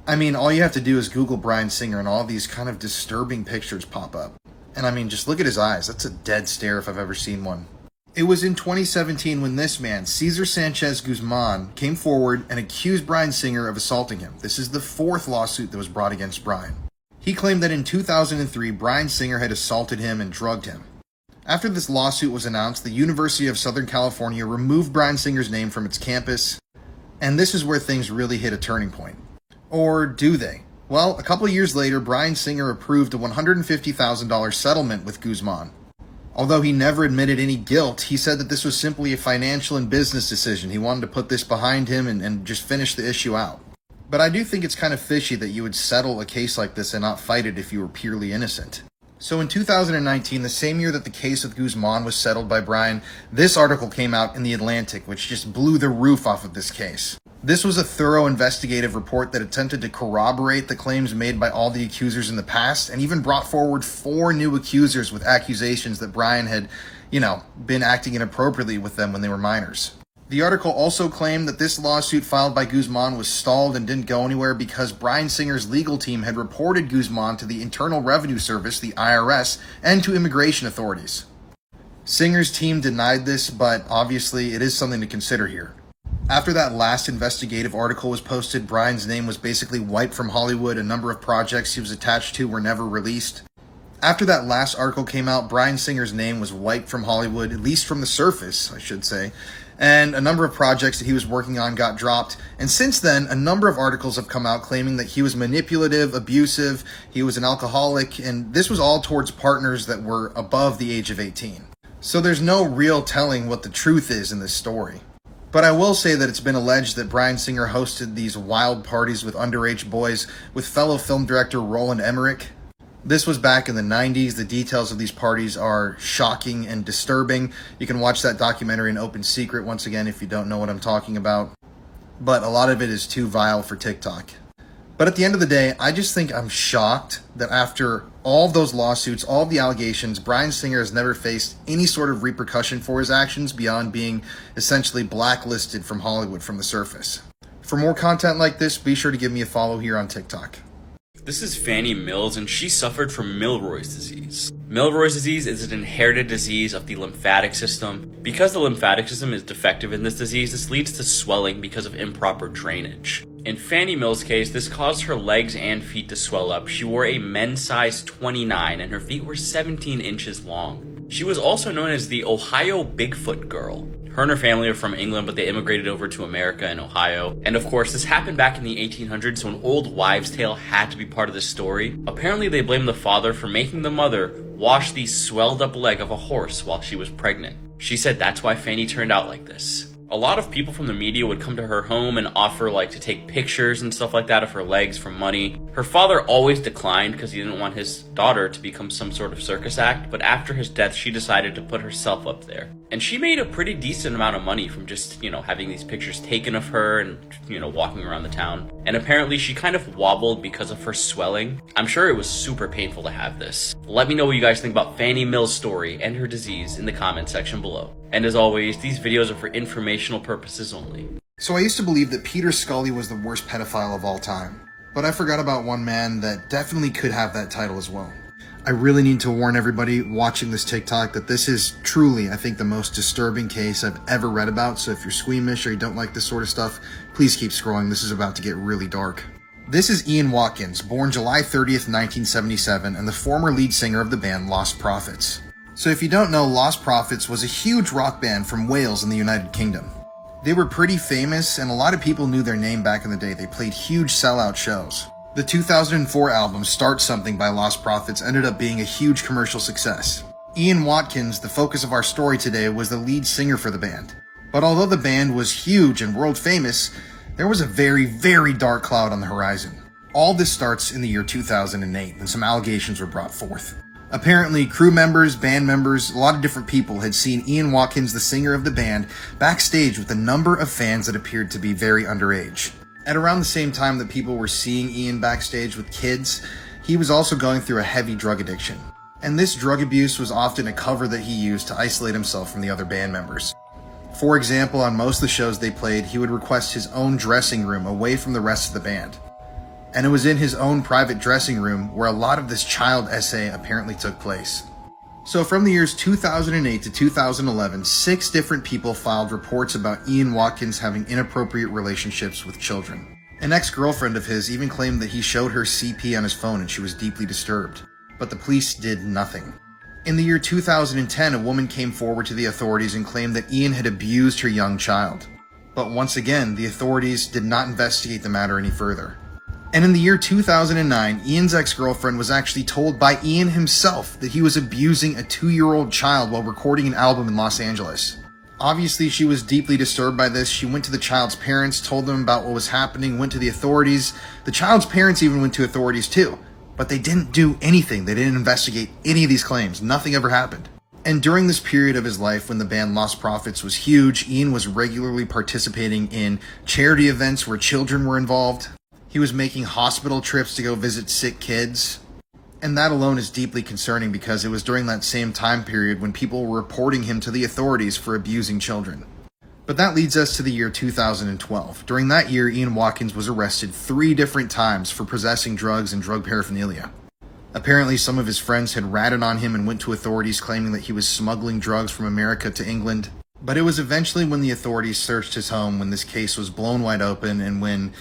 I mean, all you have to do is Google Bryan Singer and all these kind of disturbing pictures pop up. And I mean, just look at his eyes. That's a dead stare if I've ever seen one. It was in 2017 when this man, Cesar Sanchez Guzman, came forward and accused Bryan Singer of assaulting him. This is the 4th lawsuit that was brought against Bryan. He claimed that in 2003, Bryan Singer had assaulted him and drugged him. After this lawsuit was announced, the University of Southern California removed Bryan Singer's name from its campus, and this is where things really hit a turning point. Or do they? Well, a couple years later, Bryan Singer approved a $150,000 settlement with Guzman. Although he never admitted any guilt, he said that this was simply a financial and business decision. He wanted to put this behind him and just finish the issue out. But I do think it's kind of fishy that you would settle a case like this and not fight it if you were purely innocent. So in 2019, the same year that the case with Guzman was settled by Bryan, this article came out in The Atlantic, which just blew the roof off of this case. This was a thorough investigative report that attempted to corroborate the claims made by all the accusers in the past, and even brought forward 4 new accusers with accusations that Bryan had, been acting inappropriately with them when they were minors. The article also claimed that this lawsuit filed by Guzman was stalled and didn't go anywhere because Bryan Singer's legal team had reported Guzman to the Internal Revenue Service, the IRS, and to immigration authorities. Singer's team denied this, but obviously it is something to consider here. After that last investigative article was posted, Bryan's name was basically wiped from Hollywood. A number of projects he was attached to were never released. After that last article came out, Bryan Singer's name was wiped from Hollywood, at least from the surface, I should say. and a number of projects that he was working on got dropped. And since then, a number of articles have come out claiming that he was manipulative, abusive, he was an alcoholic, and this was all towards partners that were above the age of 18. So there's no real telling what the truth is in this story. But I will say that it's been alleged that Bryan Singer hosted these wild parties with underage boys with fellow film director Roland Emmerich. This was back in the 90s. The details of these parties are shocking and disturbing. You can watch that documentary in Open Secret once again if you don't know what I'm talking about. But a lot of it is too vile for TikTok. But at the end of the day, I just think I'm shocked that after all of those lawsuits, all of the allegations, Bryan Singer has never faced any sort of repercussion for his actions beyond being essentially blacklisted from Hollywood from the surface. For more content like this, be sure to give me a follow here on TikTok. This is Fannie Mills, and she suffered from Milroy's disease. Milroy's disease is an inherited disease of the lymphatic system. Because the lymphatic system is defective in this disease, this leads to swelling because of improper drainage. In Fannie Mills' case, this caused her legs and feet to swell up. She wore a men's size 29, and her feet were 17 inches long. She was also known as the Ohio Bigfoot Girl. Her and her family are from England, but they immigrated over to America and Ohio. And of course, this happened back in the 1800s, so an old wives' tale had to be part of the story. Apparently, they blamed the father for making the mother wash the swelled up leg of a horse while she was pregnant. She said that's why Fannie turned out like this. A lot of people from the media would come to her home and offer to take pictures and stuff like that of her legs for money. Her father always declined because he didn't want his daughter to become some sort of circus act, but after his death, she decided to put herself up there. And she made a pretty decent amount of money from just, having these pictures taken of her and, walking around the town. And apparently she kind of wobbled because of her swelling. I'm sure it was super painful to have this. Let me know what you guys think about Fannie Mills' story and her disease in the comment section below. And as always, these videos are for informational purposes only. So I used to believe that Peter Scully was the worst pedophile of all time. But I forgot about one man that definitely could have that title as well. I really need to warn everybody watching this TikTok that this is truly, I think, the most disturbing case I've ever read about. So if you're squeamish or you don't like this sort of stuff, please keep scrolling. This is about to get really dark. This is Ian Watkins, born July 30th, 1977, and the former lead singer of the band Lost Prophets. So if you don't know, Lost Prophets was a huge rock band from Wales in the United Kingdom. They were pretty famous, and a lot of people knew their name back in the day. They played huge sellout shows. The 2004 album Start Something by Lost Prophets ended up being a huge commercial success. Ian Watkins, the focus of our story today, was the lead singer for the band. But although the band was huge and world famous, there was a very, very dark cloud on the horizon. All this starts in the year 2008 when some allegations were brought forth. Apparently, crew members, band members, a lot of different people had seen Ian Watkins, the singer of the band, backstage with a number of fans that appeared to be very underage. At around the same time that people were seeing Ian backstage with kids, he was also going through a heavy drug addiction. And this drug abuse was often a cover that he used to isolate himself from the other band members. For example, on most of the shows they played, he would request his own dressing room away from the rest of the band. And it was in his own private dressing room where a lot of this child essay apparently took place. So from the years 2008 to 2011, 6 different people filed reports about Ian Watkins having inappropriate relationships with children. An ex-girlfriend of his even claimed that he showed her CP on his phone and she was deeply disturbed. But the police did nothing. In the year 2010, a woman came forward to the authorities and claimed that Ian had abused her young child. But once again, the authorities did not investigate the matter any further. And in the year 2009, Ian's ex-girlfriend was actually told by Ian himself that he was abusing a 2-year-old child while recording an album in Los Angeles. Obviously, she was deeply disturbed by this. She went to the child's parents, told them about what was happening, went to the authorities. The child's parents even went to authorities too. But they didn't do anything. They didn't investigate any of these claims. Nothing ever happened. And during this period of his life when the band Lost Prophets was huge, Ian was regularly participating in charity events where children were involved. He was making hospital trips to go visit sick kids. And that alone is deeply concerning because it was during that same time period when people were reporting him to the authorities for abusing children. But that leads us to the year 2012. During that year, Ian Watkins was arrested 3 different times for possessing drugs and drug paraphernalia. Apparently, some of his friends had ratted on him and went to authorities claiming that he was smuggling drugs from America to England. But it was eventually when the authorities searched his home when this case was blown wide open and when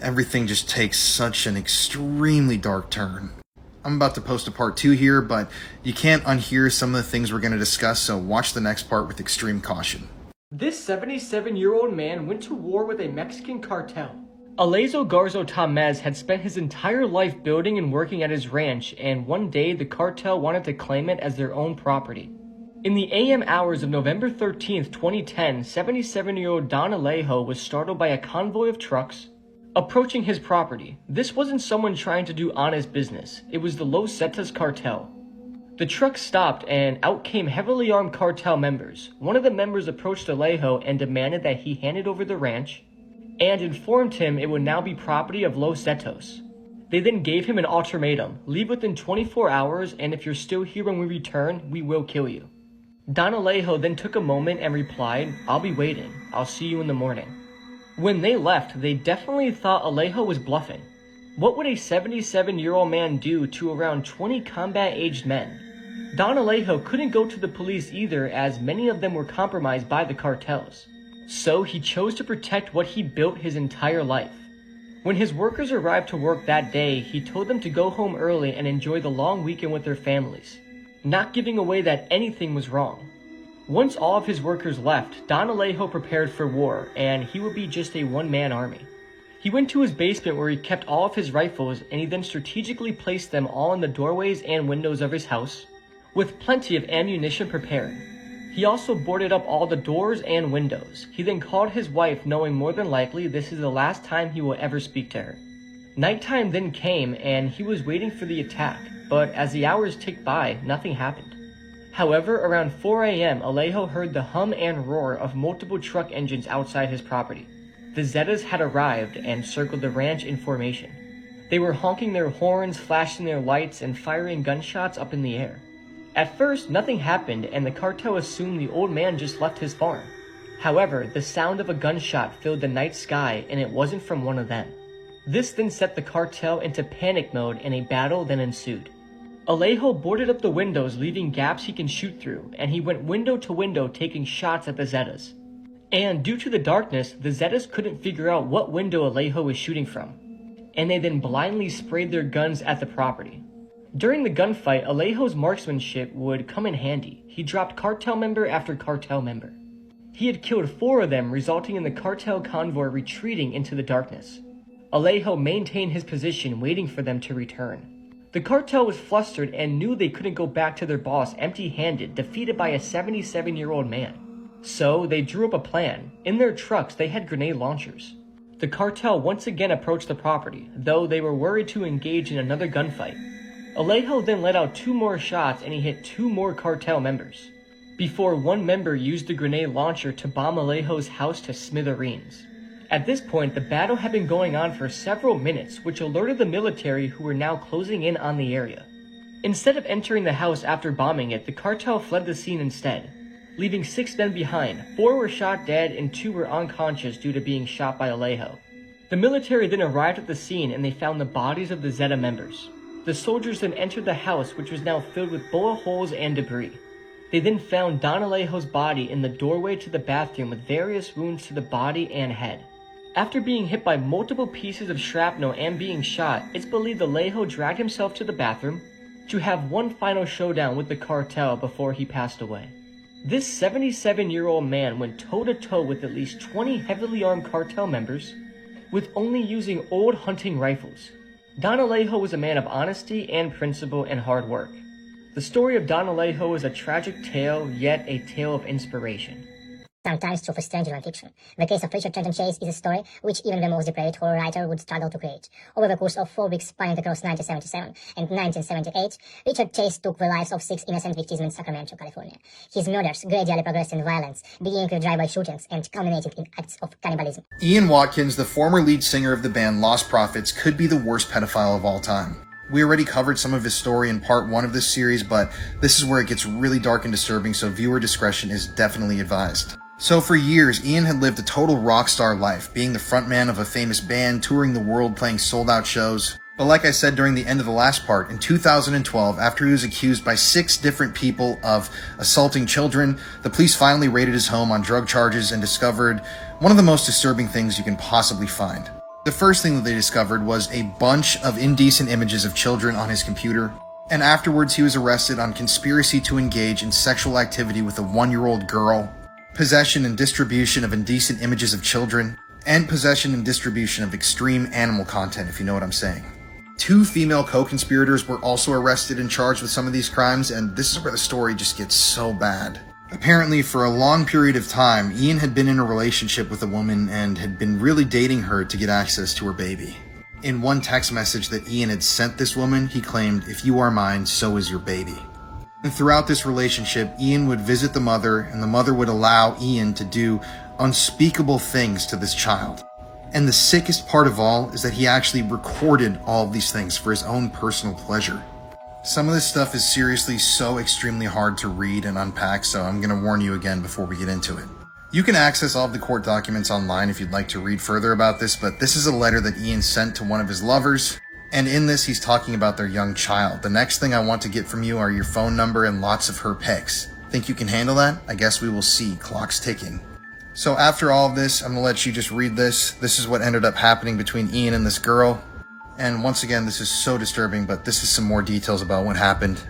everything just takes such an extremely dark turn. I'm about to post a part 2 here, but you can't unhear some of the things we're going to discuss, so watch the next part with extreme caution. This 77-year-old man went to war with a Mexican cartel. Alejo Garzo Tamez had spent his entire life building and working at his ranch, and one day the cartel wanted to claim it as their own property. In the AM hours of November 13th, 2010, 77-year-old Don Alejo was startled by a convoy of trucks approaching his property. This wasn't someone trying to do honest business. It was the Los Zetas cartel. The truck stopped and out came heavily armed cartel members. One of the members approached Alejo and demanded that he handed over the ranch and informed him it would now be property of Los Zetos. They then gave him an ultimatum: leave within 24 hours, and if you're still here when we return, we will kill you. Don Alejo then took a moment and replied, "I'll be waiting. I'll see you in the morning." When they left, they definitely thought Alejo was bluffing. What would a 77-year-old man do to around 20 combat-aged men? Don Alejo couldn't go to the police either, as many of them were compromised by the cartels. So he chose to protect what he built his entire life. When his workers arrived to work that day, he told them to go home early and enjoy the long weekend with their families, not giving away that anything was wrong. Once all of his workers left, Don Alejo prepared for war, and he would be just a one-man army. He went to his basement where he kept all of his rifles, and he then strategically placed them all in the doorways and windows of his house, with plenty of ammunition prepared. He also boarded up all the doors and windows. He then called his wife, knowing more than likely this is the last time he will ever speak to her. Nighttime then came, and he was waiting for the attack, but as the hours ticked by, nothing happened. However, around 4 a.m., Alejo heard the hum and roar of multiple truck engines outside his property. The Zetas had arrived and circled the ranch in formation. They were honking their horns, flashing their lights, and firing gunshots up in the air. At first, nothing happened, and the cartel assumed the old man just left his farm. However, the sound of a gunshot filled the night sky, and it wasn't from one of them. This then set the cartel into panic mode, and a battle then ensued. Alejo boarded up the windows, leaving gaps he can shoot through, and he went window to window taking shots at the Zetas. And due to the darkness, the Zetas couldn't figure out what window Alejo was shooting from, and they then blindly sprayed their guns at the property. During the gunfight, Alejo's marksmanship would come in handy. He dropped cartel member after cartel member. He had killed 4 of them, resulting in the cartel convoy retreating into the darkness. Alejo maintained his position, waiting for them to return. The cartel was flustered and knew they couldn't go back to their boss empty-handed, defeated by a 77-year-old man. So they drew up a plan. In their trucks, they had grenade launchers. The cartel once again approached the property, though they were worried to engage in another gunfight. Alejo then let out 2 more shots and he hit 2 more cartel members, before one member used the grenade launcher to bomb Alejo's house to smithereens. At this point, the battle had been going on for several minutes, which alerted the military, who were now closing in on the area. Instead of entering the house after bombing it, the cartel fled the scene instead, leaving 6 men behind. 4 were shot dead and 2 were unconscious due to being shot by Alejo. The military then arrived at the scene and they found the bodies of the Zeta members. The soldiers then entered the house, which was now filled with bullet holes and debris. They then found Don Alejo's body in the doorway to the bathroom with various wounds to the body and head. After being hit by multiple pieces of shrapnel and being shot, it's believed Alejo dragged himself to the bathroom to have one final showdown with the cartel before he passed away. This 77-year-old man went toe-to-toe with at least 20 heavily armed cartel members, with only using old hunting rifles. Don Alejo was a man of honesty and principle and hard work. The story of Don Alejo is a tragic tale, yet a tale of inspiration. Sometimes true for stranger than fiction. The case of Richard Trenton Chase is a story which even the most depraved horror writer would struggle to create. Over the course of 4 weeks spanning across 1977 and 1978, Richard Chase took the lives of 6 innocent victims in Sacramento, California. His murders gradually progressed in violence, beginning with drive-by shootings and culminating in acts of cannibalism. Ian Watkins, the former lead singer of the band Lost Prophets, could be the worst pedophile of all time. We already covered some of his story in part 1 of this series, but this is where it gets really dark and disturbing, so viewer discretion is definitely advised. So for years, Ian had lived a total rock star life, being the frontman of a famous band, touring the world, playing sold-out shows. But like I said during the end of the last part, in 2012, after he was accused by 6 different people of assaulting children, the police finally raided his home on drug charges and discovered one of the most disturbing things you can possibly find. The first thing that they discovered was a bunch of indecent images of children on his computer, and afterwards he was arrested on conspiracy to engage in sexual activity with a 1-year-old girl. possession and distribution of indecent images of children, and possession and distribution of extreme animal content, if you know what I'm saying. 2 female co-conspirators were also arrested and charged with some of these crimes, and this is where the story just gets so bad. Apparently, for a long period of time, Ian had been in a relationship with a woman and had been really dating her to get access to her baby. In one text message that Ian had sent this woman, he claimed, "If you are mine, so is your baby." And throughout this relationship, Ian would visit the mother, and the mother would allow Ian to do unspeakable things to this child. And the sickest part of all is that he actually recorded all of these things for his own personal pleasure. Some of this stuff is seriously so extremely hard to read and unpack, so I'm going to warn you again before we get into it. You can access all of the court documents online if you'd like to read further about this, but this is a letter that Ian sent to one of his lovers, and in this he's talking about their young child. The next thing I want to get from you are your phone number and lots of her pics. Think you can handle that? I guess we will see. Clock's ticking. So after all of this, I'm going to let you just read this. This is what ended up happening between Ian and this girl. And once again, this is so disturbing, but this is some more details about what happened.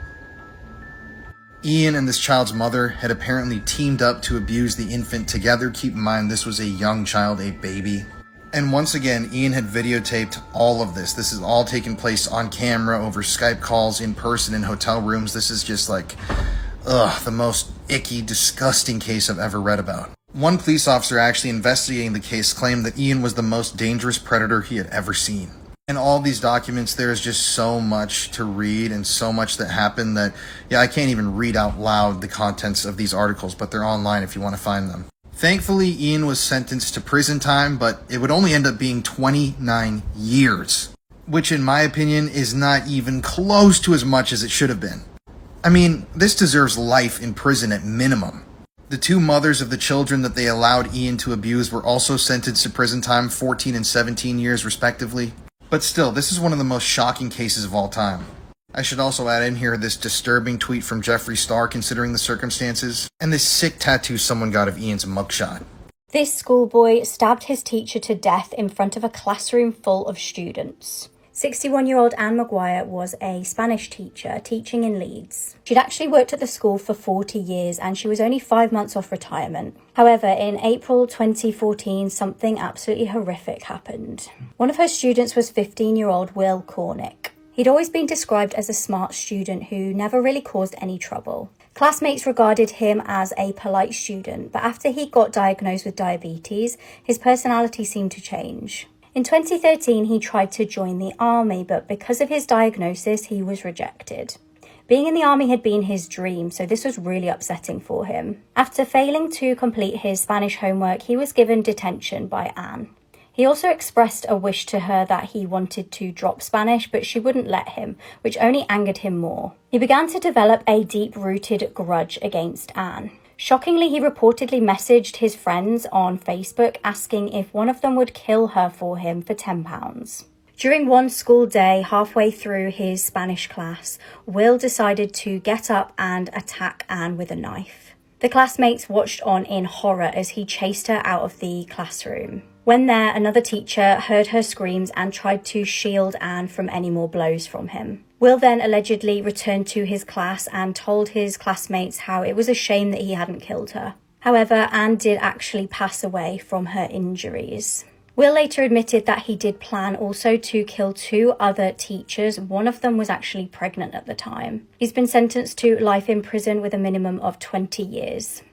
Ian and this child's mother had apparently teamed up to abuse the infant together. Keep in mind, this was a young child, a baby. And once again, Ian had videotaped all of this. This is all taking place on camera, over Skype calls, in person, in hotel rooms. This is just like, the most icky, disgusting case I've ever read about. One police officer actually investigating the case claimed that Ian was the most dangerous predator he had ever seen. In all these documents, there is just so much to read and so much that happened that, I can't even read out loud the contents of these articles, but they're online if you want to find them. Thankfully, Ian was sentenced to prison time, but it would only end up being 29 years, which in my opinion is not even close to as much as it should have been. I mean, this deserves life in prison at minimum. The 2 mothers of the children that they allowed Ian to abuse were also sentenced to prison time, 14 and 17 years respectively. But still, this is one of the most shocking cases of all time. I should also add in here this disturbing tweet from Jeffree Star considering the circumstances, and this sick tattoo someone got of Ian's mugshot. This schoolboy stabbed his teacher to death in front of a classroom full of students. 61-year-old Anne Maguire was a Spanish teacher teaching in Leeds. She'd actually worked at the school for 40 years and she was only 5 months off retirement. However, in April 2014, something absolutely horrific happened. One of her students was 15-year-old Will Cornick. He'd always been described as a smart student who never really caused any trouble. Classmates regarded him as a polite student, but after he got diagnosed with diabetes, his personality seemed to change. In 2013, he tried to join the army, but because of his diagnosis, he was rejected. Being in the army had been his dream, so this was really upsetting for him. After failing to complete his Spanish homework, he was given detention by Anne. He also expressed a wish to her that he wanted to drop Spanish, but she wouldn't let him, which only angered him more. He began to develop a deep-rooted grudge against Anne. Shockingly, he reportedly messaged his friends on Facebook asking if one of them would kill her for him for £10. During one school day, halfway through his Spanish class, Will decided to get up and attack Anne with a knife. The classmates watched on in horror as he chased her out of the classroom. When there, another teacher heard her screams and tried to shield Anne from any more blows from him. Will then allegedly returned to his class and told his classmates how it was a shame that he hadn't killed her. However, Anne did actually pass away from her injuries. Will later admitted that he did plan also to kill 2 other teachers. One of them was actually pregnant at the time. He's been sentenced to life in prison with a minimum of 20 years.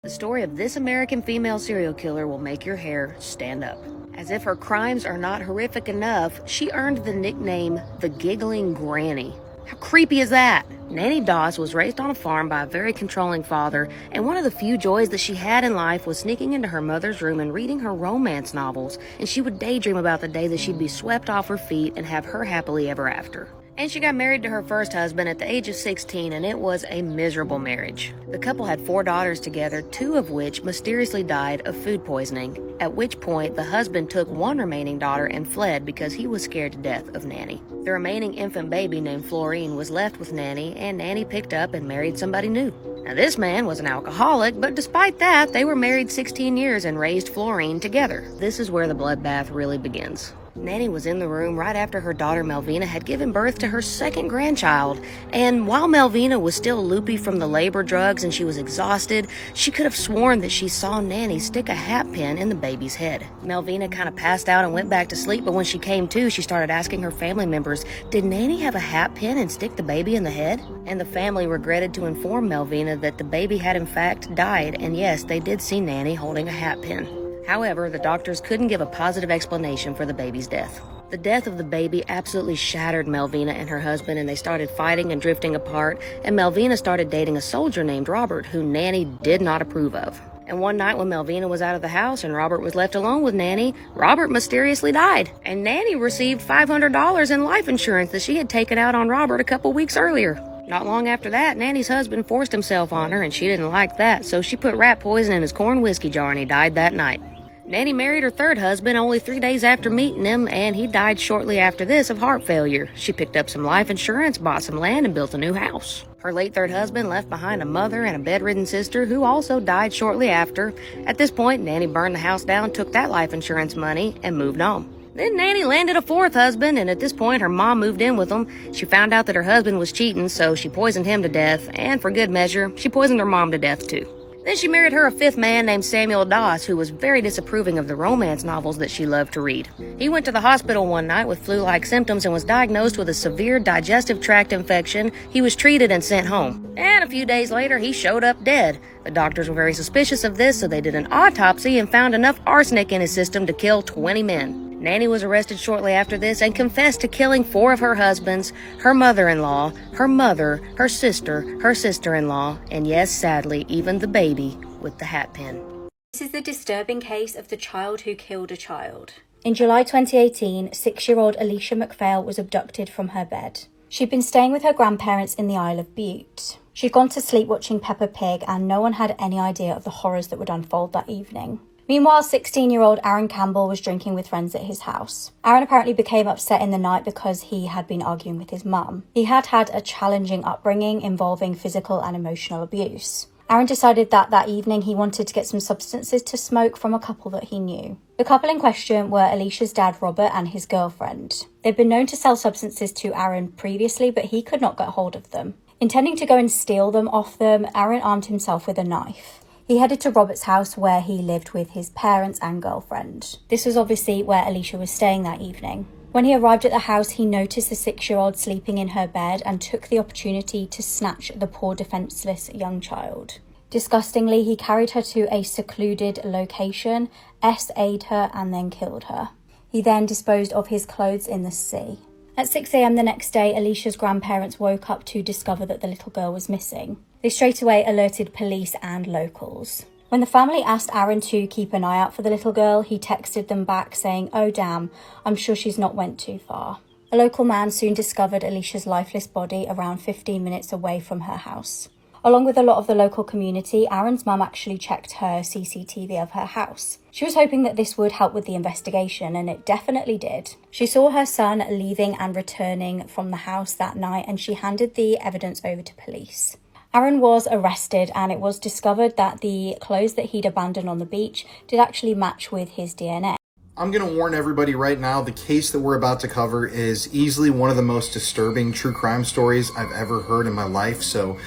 The story of this American female serial killer will make your hair stand up. As if her crimes are not horrific enough, she earned the nickname the Giggling Granny. How creepy is that? Nanny Doss was raised on a farm by a very controlling father, and one of the few joys that she had in life was sneaking into her mother's room and reading her romance novels, and she would daydream about the day that she'd be swept off her feet and have her happily ever after. And she got married to her first husband at the age of 16, and it was a miserable marriage. The couple had 4 daughters together, 2 of which mysteriously died of food poisoning, at which point the husband took one remaining daughter and fled because he was scared to death of Nanny. The remaining infant baby named Florine was left with Nanny, and Nanny picked up and married somebody new. Now this man was an alcoholic, but despite that, they were married 16 years and raised Florine together. This is where the bloodbath really begins. Nanny was in the room right after her daughter Melvina had given birth to her second grandchild, and while Melvina was still loopy from the labor drugs and she was exhausted, she could have sworn that she saw Nanny stick a hat pin in the baby's head. Melvina kind of passed out and went back to sleep, but when she came to, she started asking her family members, did Nanny have a hat pin and stick the baby in the head? And the family regretted to inform Melvina that the baby had in fact died, and yes, they did see Nanny holding a hat pin. However, the doctors couldn't give a positive explanation for the baby's death. The death of the baby absolutely shattered Melvina and her husband, and they started fighting and drifting apart, and Melvina started dating a soldier named Robert, who Nanny did not approve of. And one night when Melvina was out of the house and Robert was left alone with Nanny, Robert mysteriously died, and Nanny received $500 in life insurance that she had taken out on Robert a couple weeks earlier. Not long after that, Nanny's husband forced himself on her, and she didn't like that, so she put rat poison in his corn whiskey jar, and he died that night. Nanny married her third husband only 3 days after meeting him, and he died shortly after this of heart failure. She picked up some life insurance, bought some land, and built a new house. Her late third husband left behind a mother and a bedridden sister who also died shortly after. At this point, Nanny burned the house down, took that life insurance money, and moved on. Then Nanny landed a fourth husband, and at this point her mom moved in with him. She found out that her husband was cheating, so she poisoned him to death, and for good measure, she poisoned her mom to death too. Then she married her a fifth man named Samuel Doss, who was very disapproving of the romance novels that she loved to read. He went to the hospital one night with flu-like symptoms and was diagnosed with a severe digestive tract infection. He was treated and sent home. And a few days later, he showed up dead. The doctors were very suspicious of this, so they did an autopsy and found enough arsenic in his system to kill 20 men. Nanny was arrested shortly after this and confessed to killing 4 of her husbands, her mother-in-law, her mother, her sister-in-law, and yes, sadly, even the baby with the hat pin. This is the disturbing case of the child who killed a child. In July 2018, 6-year-old Alicia McPhail was abducted from her bed. She'd been staying with her grandparents in the Isle of Bute. She'd gone to sleep watching Peppa Pig, and no one had any idea of the horrors that would unfold that evening. Meanwhile, 16-year-old Aaron Campbell was drinking with friends at his house. Aaron apparently became upset in the night because he had been arguing with his mum. He had had a challenging upbringing involving physical and emotional abuse. Aaron decided that evening he wanted to get some substances to smoke from a couple that he knew. The couple in question were Alicia's dad, Robert, and his girlfriend. They'd been known to sell substances to Aaron previously, but he could not get hold of them. Intending to go and steal them off them, Aaron armed himself with a knife. He headed to Robert's house where he lived with his parents and girlfriend. This was obviously where Alicia was staying that evening. When he arrived at the house, he noticed the 6-year-old sleeping in her bed and took the opportunity to snatch the poor defenseless young child. Disgustingly, he carried her to a secluded location, SA'd her, and then killed her. He then disposed of his clothes in the sea. At 6 a.m. the next day, Alicia's grandparents woke up to discover that the little girl was missing. They straight away alerted police and locals. When the family asked Aaron to keep an eye out for the little girl, he texted them back saying, "Oh damn, I'm sure she's not went too far." A local man soon discovered Alicia's lifeless body around 15 minutes away from her house. Along with a lot of the local community, Aaron's mum actually checked her CCTV of her house. She was hoping that this would help with the investigation, and it definitely did. She saw her son leaving and returning from the house that night, and she handed the evidence over to police. Aaron was arrested, and it was discovered that the clothes that he'd abandoned on the beach did actually match with his DNA. I'm going to warn everybody right now, the case that we're about to cover is easily one of the most disturbing true crime stories I've ever heard in my life, so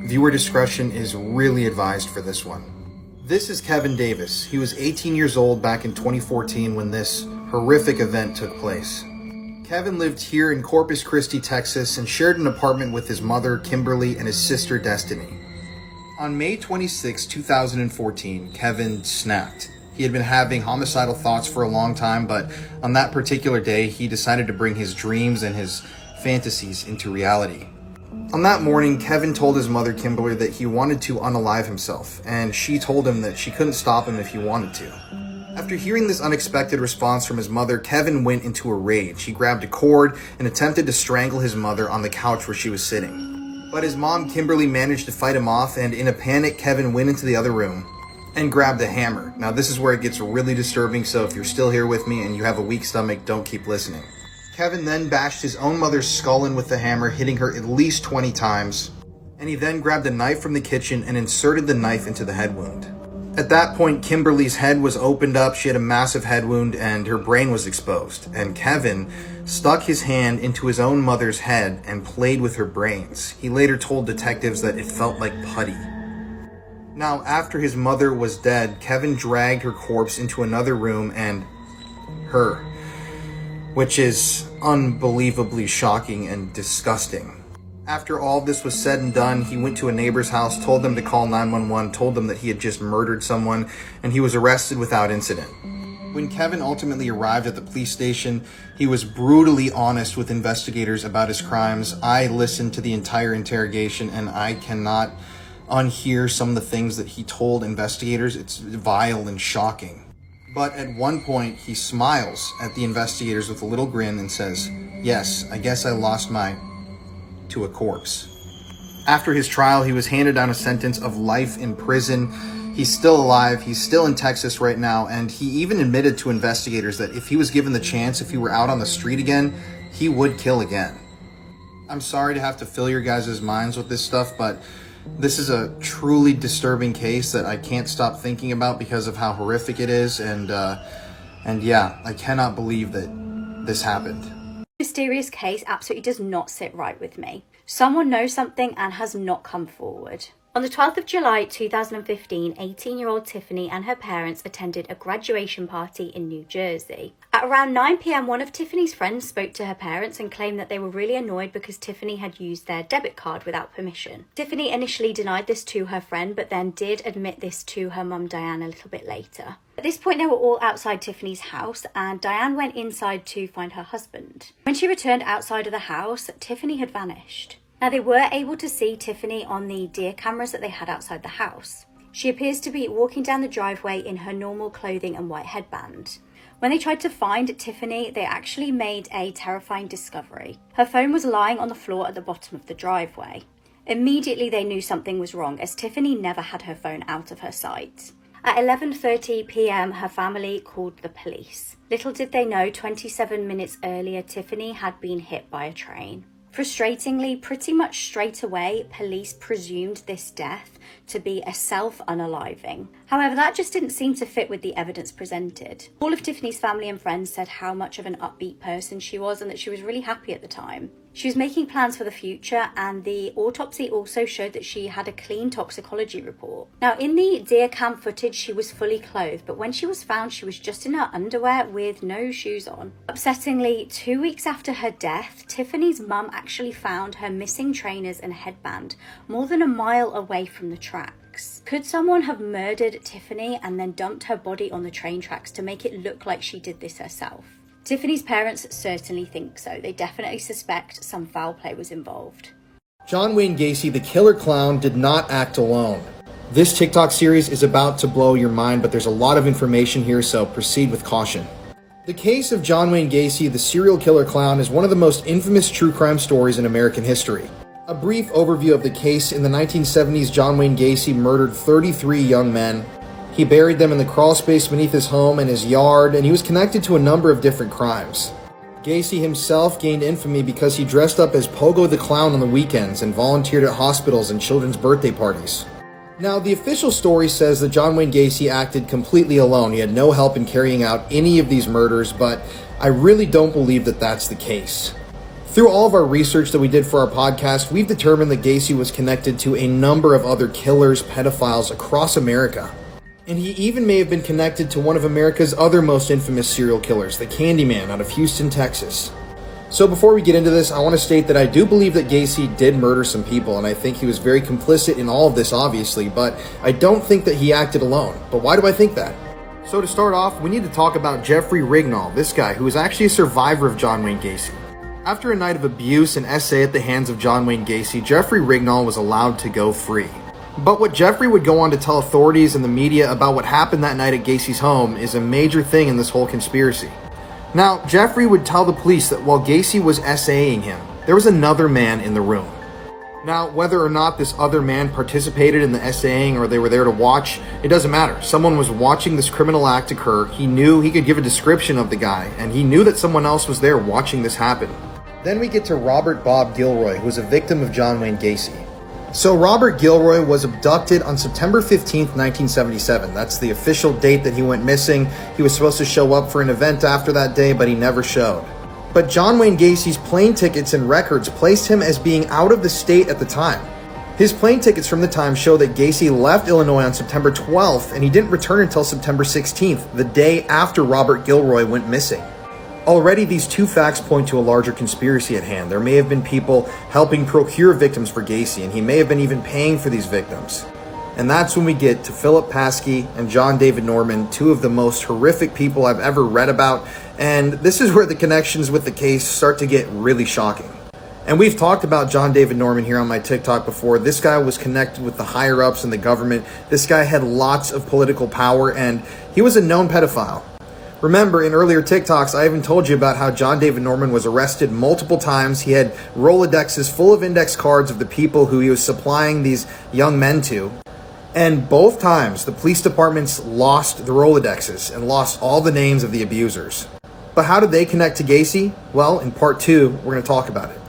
viewer discretion is really advised for this one. This is Kevin Davis. He was 18 years old back in 2014 when this horrific event took place. Kevin lived here in Corpus Christi, Texas, and shared an apartment with his mother, Kimberly, and his sister, Destiny. On May 26, 2014, Kevin snapped. He had been having homicidal thoughts for a long time, but on that particular day, he decided to bring his dreams and his fantasies into reality. On that morning, Kevin told his mother, Kimberly, that he wanted to unalive himself, and she told him that she couldn't stop him if he wanted to. After hearing this unexpected response from his mother, Kevin went into a rage. He grabbed a cord and attempted to strangle his mother on the couch where she was sitting. But his mom, Kimberly, managed to fight him off, and in a panic, Kevin went into the other room and grabbed a hammer. Now, this is where it gets really disturbing, so if you're still here with me and you have a weak stomach, don't keep listening. Kevin then bashed his own mother's skull in with the hammer, hitting her at least 20 times, and he then grabbed a knife from the kitchen and inserted the knife into the head wound. At that point, Kimberly's head was opened up, she had a massive head wound, and her brain was exposed. And Kevin stuck his hand into his own mother's head and played with her brains. He later told detectives that it felt like putty. Now, after his mother was dead, Kevin dragged her corpse into another room and her, which is unbelievably shocking and disgusting. After all this was said and done, he went to a neighbor's house, told them to call 911, told them that he had just murdered someone, and he was arrested without incident. When Kevin ultimately arrived at the police station, he was brutally honest with investigators about his crimes. I listened to the entire interrogation, and I cannot unhear some of the things that he told investigators. It's vile and shocking. But at one point, he smiles at the investigators with a little grin and says, "Yes, I guess I lost my to a corpse." After his trial, he was handed down a sentence of life in prison. He's still alive. He's still in Texas right now. And he even admitted to investigators that if he was given the chance, if he were out on the street again, he would kill again. I'm sorry to have to fill your guys' minds with this stuff, but this is a truly disturbing case that I can't stop thinking about because of how horrific it is. And yeah, I cannot believe that this happened. Mysterious case absolutely does not sit right with me. Someone knows something and has not come forward. On the 12th of July 2015, 18-year-old Tiffany and her parents attended a graduation party in New Jersey. At around 9 p.m, one of Tiffany's friends spoke to her parents and claimed that they were really annoyed because Tiffany had used their debit card without permission. Tiffany initially denied this to her friend, but then did admit this to her mum Diane a little bit later. At this point, they were all outside Tiffany's house, and Diane went inside to find her husband. When she returned outside of the house, Tiffany had vanished. Now, they were able to see Tiffany on the deer cameras that they had outside the house. She appears to be walking down the driveway in her normal clothing and white headband. When they tried to find Tiffany, they actually made a terrifying discovery. Her phone was lying on the floor at the bottom of the driveway. Immediately, they knew something was wrong, as Tiffany never had her phone out of her sight. At 11:30 p.m, her family called the police. Little did they know, 27 minutes earlier, Tiffany had been hit by a train. Frustratingly, pretty much straight away, police presumed this death to be a self-unaliving. However, that just didn't seem to fit with the evidence presented. All of Tiffany's family and friends said how much of an upbeat person she was and that she was really happy at the time. She was making plans for the future, and the autopsy also showed that she had a clean toxicology report. Now, in the deer cam footage, she was fully clothed, but when she was found, she was just in her underwear with no shoes on. Upsettingly, 2 weeks after her death, Tiffany's mum actually found her missing trainers and headband more than a mile away from the tracks. Could someone have murdered Tiffany and then dumped her body on the train tracks to make it look like she did this herself? Tiffany's parents certainly think so. They definitely suspect some foul play was involved. John Wayne Gacy, the killer clown, did not act alone. This TikTok series is about to blow your mind, but there's a lot of information here, so proceed with caution. The case of John Wayne Gacy, the serial killer clown, is one of the most infamous true crime stories in American history. A brief overview of the case: in the 1970s, John Wayne Gacy murdered 33 young men. He buried them in the crawl space beneath his home and his yard, and he was connected to a number of different crimes. Gacy himself gained infamy because he dressed up as Pogo the Clown on the weekends and volunteered at hospitals and children's birthday parties. Now, the official story says that John Wayne Gacy acted completely alone. He had no help in carrying out any of these murders, but I really don't believe that that's the case. Through all of our research that we did for our podcast, we've determined that Gacy was connected to a number of other killers, pedophiles across America. And he even may have been connected to one of America's other most infamous serial killers, the Candyman out of Houston, Texas. So before we get into this, I want to state that I do believe that Gacy did murder some people, and I think he was very complicit in all of this, obviously, but I don't think that he acted alone. But why do I think that? So to start off, we need to talk about Jeffrey Rignall, this guy who was actually a survivor of John Wayne Gacy. After a night of abuse and essay at the hands of John Wayne Gacy, Jeffrey Rignall was allowed to go free. But what Jeffrey would go on to tell authorities and the media about what happened that night at Gacy's home is a major thing in this whole conspiracy. Now, Jeffrey would tell the police that while Gacy was essaying him, there was another man in the room. Now, whether or not this other man participated in the essaying or they were there to watch, it doesn't matter. Someone was watching this criminal act occur. He knew he could give a description of the guy, and he knew that someone else was there watching this happen. Then we get to Robert Bob Gilroy, who was a victim of John Wayne Gacy. So Robert Gilroy was abducted on September 15th, 1977. That's the official date that he went missing. He was supposed to show up for an event after that day, but he never showed. But John Wayne Gacy's plane tickets and records placed him as being out of the state at the time. His plane tickets from the time show that Gacy left Illinois on September 12th, and he didn't return until September 16th, the day after Robert Gilroy went missing. Already, these two facts point to a larger conspiracy at hand. There may have been people helping procure victims for Gacy, and he may have been even paying for these victims. And that's when we get to Philip Paskey and John David Norman, two of the most horrific people I've ever read about, and this is where the connections with the case start to get really shocking. And we've talked about John David Norman here on my TikTok before. This guy was connected with the higher-ups in the government. This guy had lots of political power, and he was a known pedophile. Remember, in earlier TikToks, I even told you about how John David Norman was arrested multiple times. He had Rolodexes full of index cards of the people who he was supplying these young men to. And both times, the police departments lost the Rolodexes and lost all the names of the abusers. But how did they connect to Gacy? Well, in part 2, we're going to talk about it.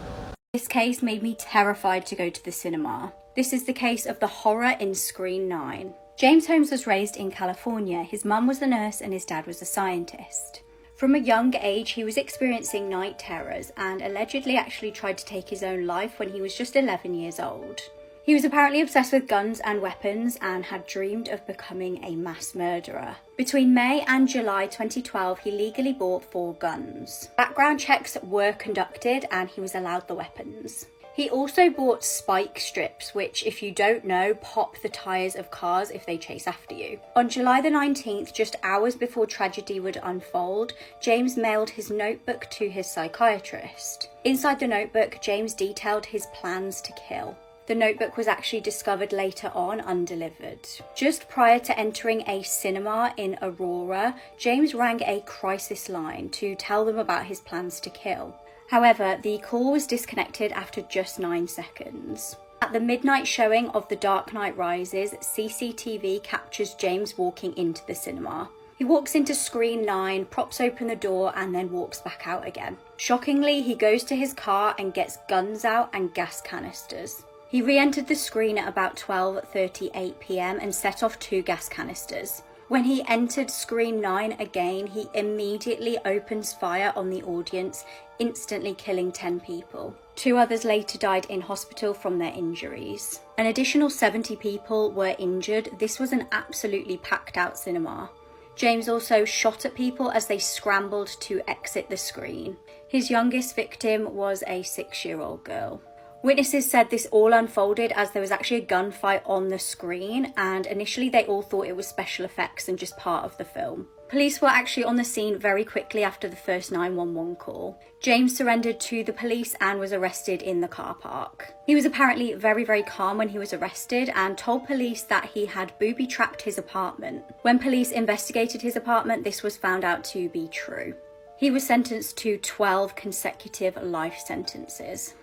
This case made me terrified to go to the cinema. This is the case of the horror in Screen 9. James Holmes was raised in California. His mum was a nurse and his dad was a scientist. From a young age, he was experiencing night terrors and allegedly actually tried to take his own life when he was just 11 years old. He was apparently obsessed with guns and weapons and had dreamed of becoming a mass murderer. Between May and July 2012, he legally bought 4 guns. Background checks were conducted and he was allowed the weapons. He also bought spike strips, which, if you don't know, pop the tyres of cars if they chase after you. On July the 19th, just hours before tragedy would unfold, James mailed his notebook to his psychiatrist. Inside the notebook, James detailed his plans to kill. The notebook was actually discovered later on undelivered. Just prior to entering a cinema in Aurora, James rang a crisis line to tell them about his plans to kill. However, the call was disconnected after just 9 seconds. At the midnight showing of The Dark Knight Rises, CCTV captures James walking into the cinema. He walks into Screen 9, props open the door, and then walks back out again. Shockingly, he goes to his car and gets guns out and gas canisters. He re-entered the screen at about 12:38 PM and set off 2 gas canisters. When he entered Screen 9 again, he immediately opens fire on the audience, instantly killing 10 people. 2 others later died in hospital from their injuries. An additional 70 people were injured. This was an absolutely packed out cinema. James also shot at people as they scrambled to exit the screen. His youngest victim was a 6-year-old girl. Witnesses said this all unfolded as there was actually a gunfight on the screen, and initially they all thought it was special effects and just part of the film. Police were actually on the scene very quickly after the first 911 call. James surrendered to the police and was arrested in the car park. He was apparently very calm when he was arrested and told police that he had booby-trapped his apartment. When police investigated his apartment, this was found out to be true. He was sentenced to 12 consecutive life sentences.